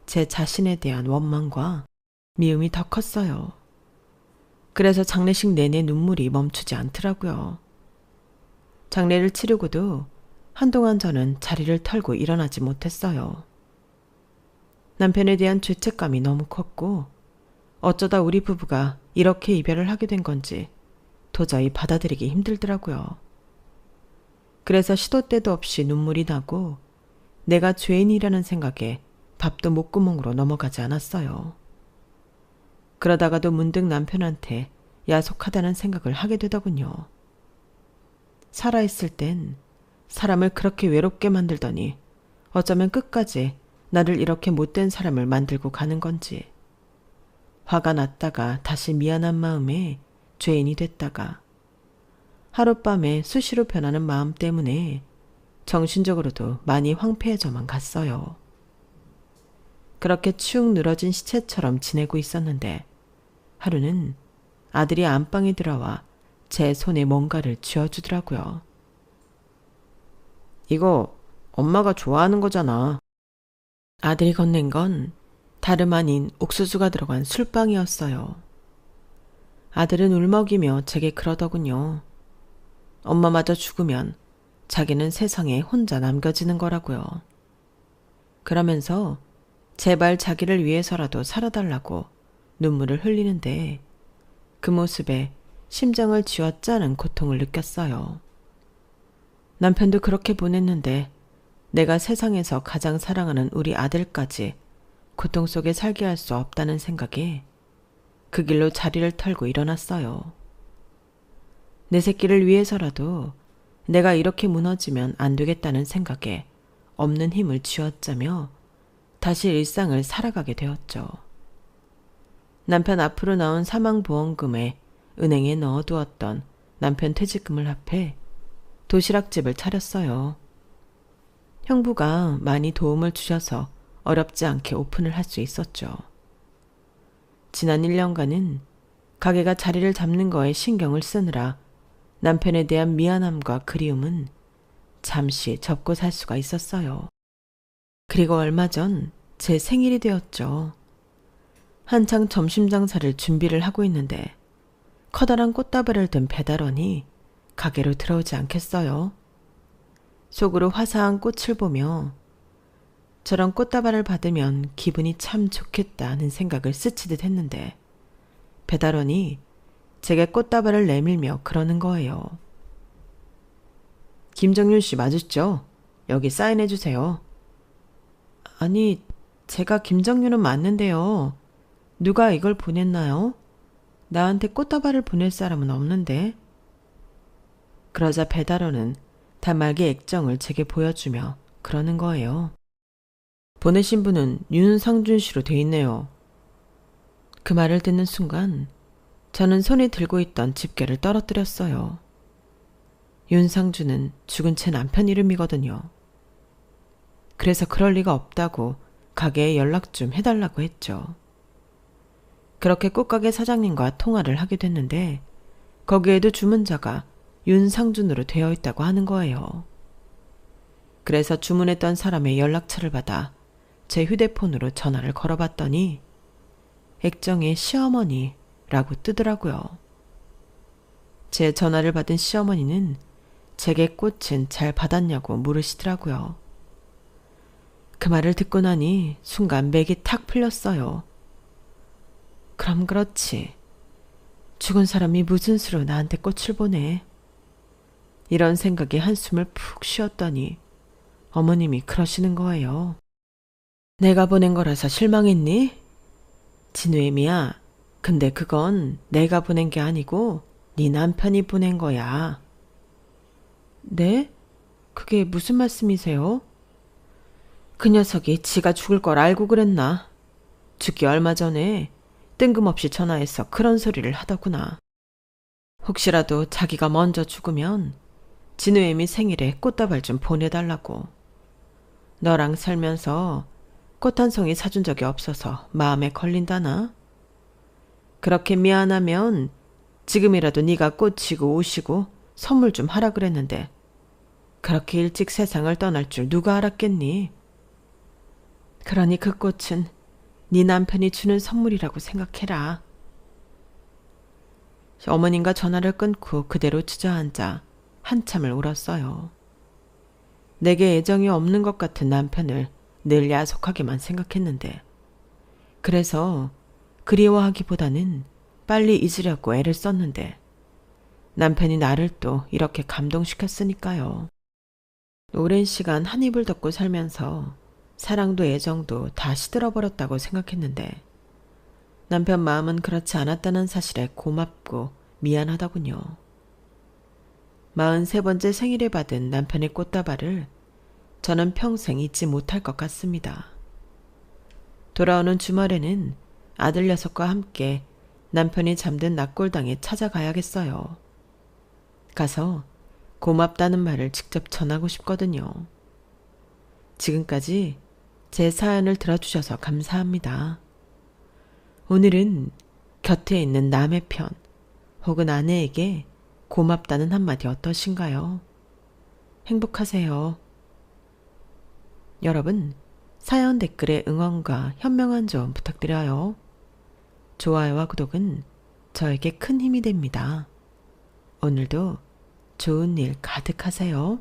제 자신에 대한 원망과 미움이 더 컸어요. 그래서 장례식 내내 눈물이 멈추지 않더라고요. 장례를 치르고도 한동안 저는 자리를 털고 일어나지 못했어요. 남편에 대한 죄책감이 너무 컸고 어쩌다 우리 부부가 이렇게 이별을 하게 된 건지 도저히 받아들이기 힘들더라고요. 그래서 시도 때도 없이 눈물이 나고 내가 죄인이라는 생각에 밥도 목구멍으로 넘어가지 않았어요. 그러다가도 문득 남편한테 야속하다는 생각을 하게 되더군요. 살아있을 땐 사람을 그렇게 외롭게 만들더니 어쩌면 끝까지 나를 이렇게 못된 사람을 만들고 가는 건지. 화가 났다가 다시 미안한 마음에 죄인이 됐다가 하룻밤에 수시로 변하는 마음 때문에 정신적으로도 많이 황폐해져만 갔어요. 그렇게 축 늘어진 시체처럼 지내고 있었는데 하루는 아들이 안방에 들어와 제 손에 뭔가를 쥐어주더라고요. 이거 엄마가 좋아하는 거잖아. 아들이 건넨 건 다름 아닌 옥수수가 들어간 술빵이었어요. 아들은 울먹이며 제게 그러더군요. 엄마마저 죽으면 자기는 세상에 혼자 남겨지는 거라고요. 그러면서 제발 자기를 위해서라도 살아달라고 눈물을 흘리는데 그 모습에 심장을 쥐어짜는 고통을 느꼈어요. 남편도 그렇게 보냈는데 내가 세상에서 가장 사랑하는 우리 아들까지 고통 속에 살게 할 수 없다는 생각에 그 길로 자리를 털고 일어났어요. 내 새끼를 위해서라도 내가 이렇게 무너지면 안 되겠다는 생각에 없는 힘을 쥐어짜며 다시 일상을 살아가게 되었죠. 남편 앞으로 나온 사망보험금에 은행에 넣어두었던 남편 퇴직금을 합해 도시락집을 차렸어요. 형부가 많이 도움을 주셔서 어렵지 않게 오픈을 할 수 있었죠. 지난 1년간은 가게가 자리를 잡는 거에 신경을 쓰느라 남편에 대한 미안함과 그리움은 잠시 접고 살 수가 있었어요. 그리고 얼마 전 제 생일이 되었죠. 한창 점심 장사를 준비를 하고 있는데 커다란 꽃다발을 든 배달원이 가게로 들어오지 않겠어요. 속으로 화사한 꽃을 보며 저런 꽃다발을 받으면 기분이 참 좋겠다는 생각을 스치듯 했는데 배달원이 제게 꽃다발을 내밀며 그러는 거예요. 김정윤 씨 맞으시죠? 여기 사인해 주세요. 아니, 제가 김정윤은 맞는데요. 누가 이걸 보냈나요? 나한테 꽃다발을 보낼 사람은 없는데. 그러자 배달원은 단말기 액정을 제게 보여주며 그러는 거예요. 보내신 분은 윤상준 씨로 돼 있네요. 그 말을 듣는 순간 저는 손에 들고 있던 집게를 떨어뜨렸어요. 윤상준은 죽은 제 남편 이름이거든요. 그래서 그럴 리가 없다고 가게에 연락 좀 해달라고 했죠. 그렇게 꽃가게 사장님과 통화를 하게 됐는데 거기에도 주문자가 윤상준으로 되어 있다고 하는 거예요. 그래서 주문했던 사람의 연락처를 받아 제 휴대폰으로 전화를 걸어봤더니 액정에 시어머니라고 뜨더라고요. 제 전화를 받은 시어머니는 제게 꽃은 잘 받았냐고 물으시더라고요. 그 말을 듣고 나니 순간 맥이 탁 풀렸어요. 그럼 그렇지. 죽은 사람이 무슨 수로 나한테 꽃을 보내. 이런 생각에 한숨을 푹 쉬었더니 어머님이 그러시는 거예요. 내가 보낸 거라서 실망했니? 진우애미야, 근데 그건 내가 보낸 게 아니고 네 남편이 보낸 거야. 네? 그게 무슨 말씀이세요? 그 녀석이 지가 죽을 걸 알고 그랬나? 죽기 얼마 전에 뜬금없이 전화해서 그런 소리를 하더구나. 혹시라도 자기가 먼저 죽으면 진우애미 생일에 꽃다발 좀 보내달라고. 너랑 살면서 꽃 한 송이 사준 적이 없어서 마음에 걸린다나? 그렇게 미안하면 지금이라도 네가 꽃 지고 오시고 선물 좀 하라 그랬는데 그렇게 일찍 세상을 떠날 줄 누가 알았겠니? 그러니 그 꽃은 네 남편이 주는 선물이라고 생각해라. 어머님과 전화를 끊고 그대로 주저앉아 한참을 울었어요. 내게 애정이 없는 것 같은 남편을 늘 야속하게만 생각했는데 그래서 그리워하기보다는 빨리 잊으려고 애를 썼는데 남편이 나를 또 이렇게 감동시켰으니까요. 오랜 시간 한 입을 덮고 살면서 사랑도 애정도 다 시들어버렸다고 생각했는데 남편 마음은 그렇지 않았다는 사실에 고맙고 미안하더군요. 43번째 생일에 받은 남편의 꽃다발을 저는 평생 잊지 못할 것 같습니다. 돌아오는 주말에는 아들 녀석과 함께 남편이 잠든 낙골당에 찾아가야겠어요. 가서 고맙다는 말을 직접 전하고 싶거든요. 지금까지 제 사연을 들어주셔서 감사합니다. 오늘은 곁에 있는 남의 편 혹은 아내에게 고맙다는 한마디 어떠신가요? 행복하세요. 여러분, 사연 댓글에 응원과 현명한 조언 부탁드려요. 좋아요와 구독은 저에게 큰 힘이 됩니다. 오늘도 좋은 일 가득하세요.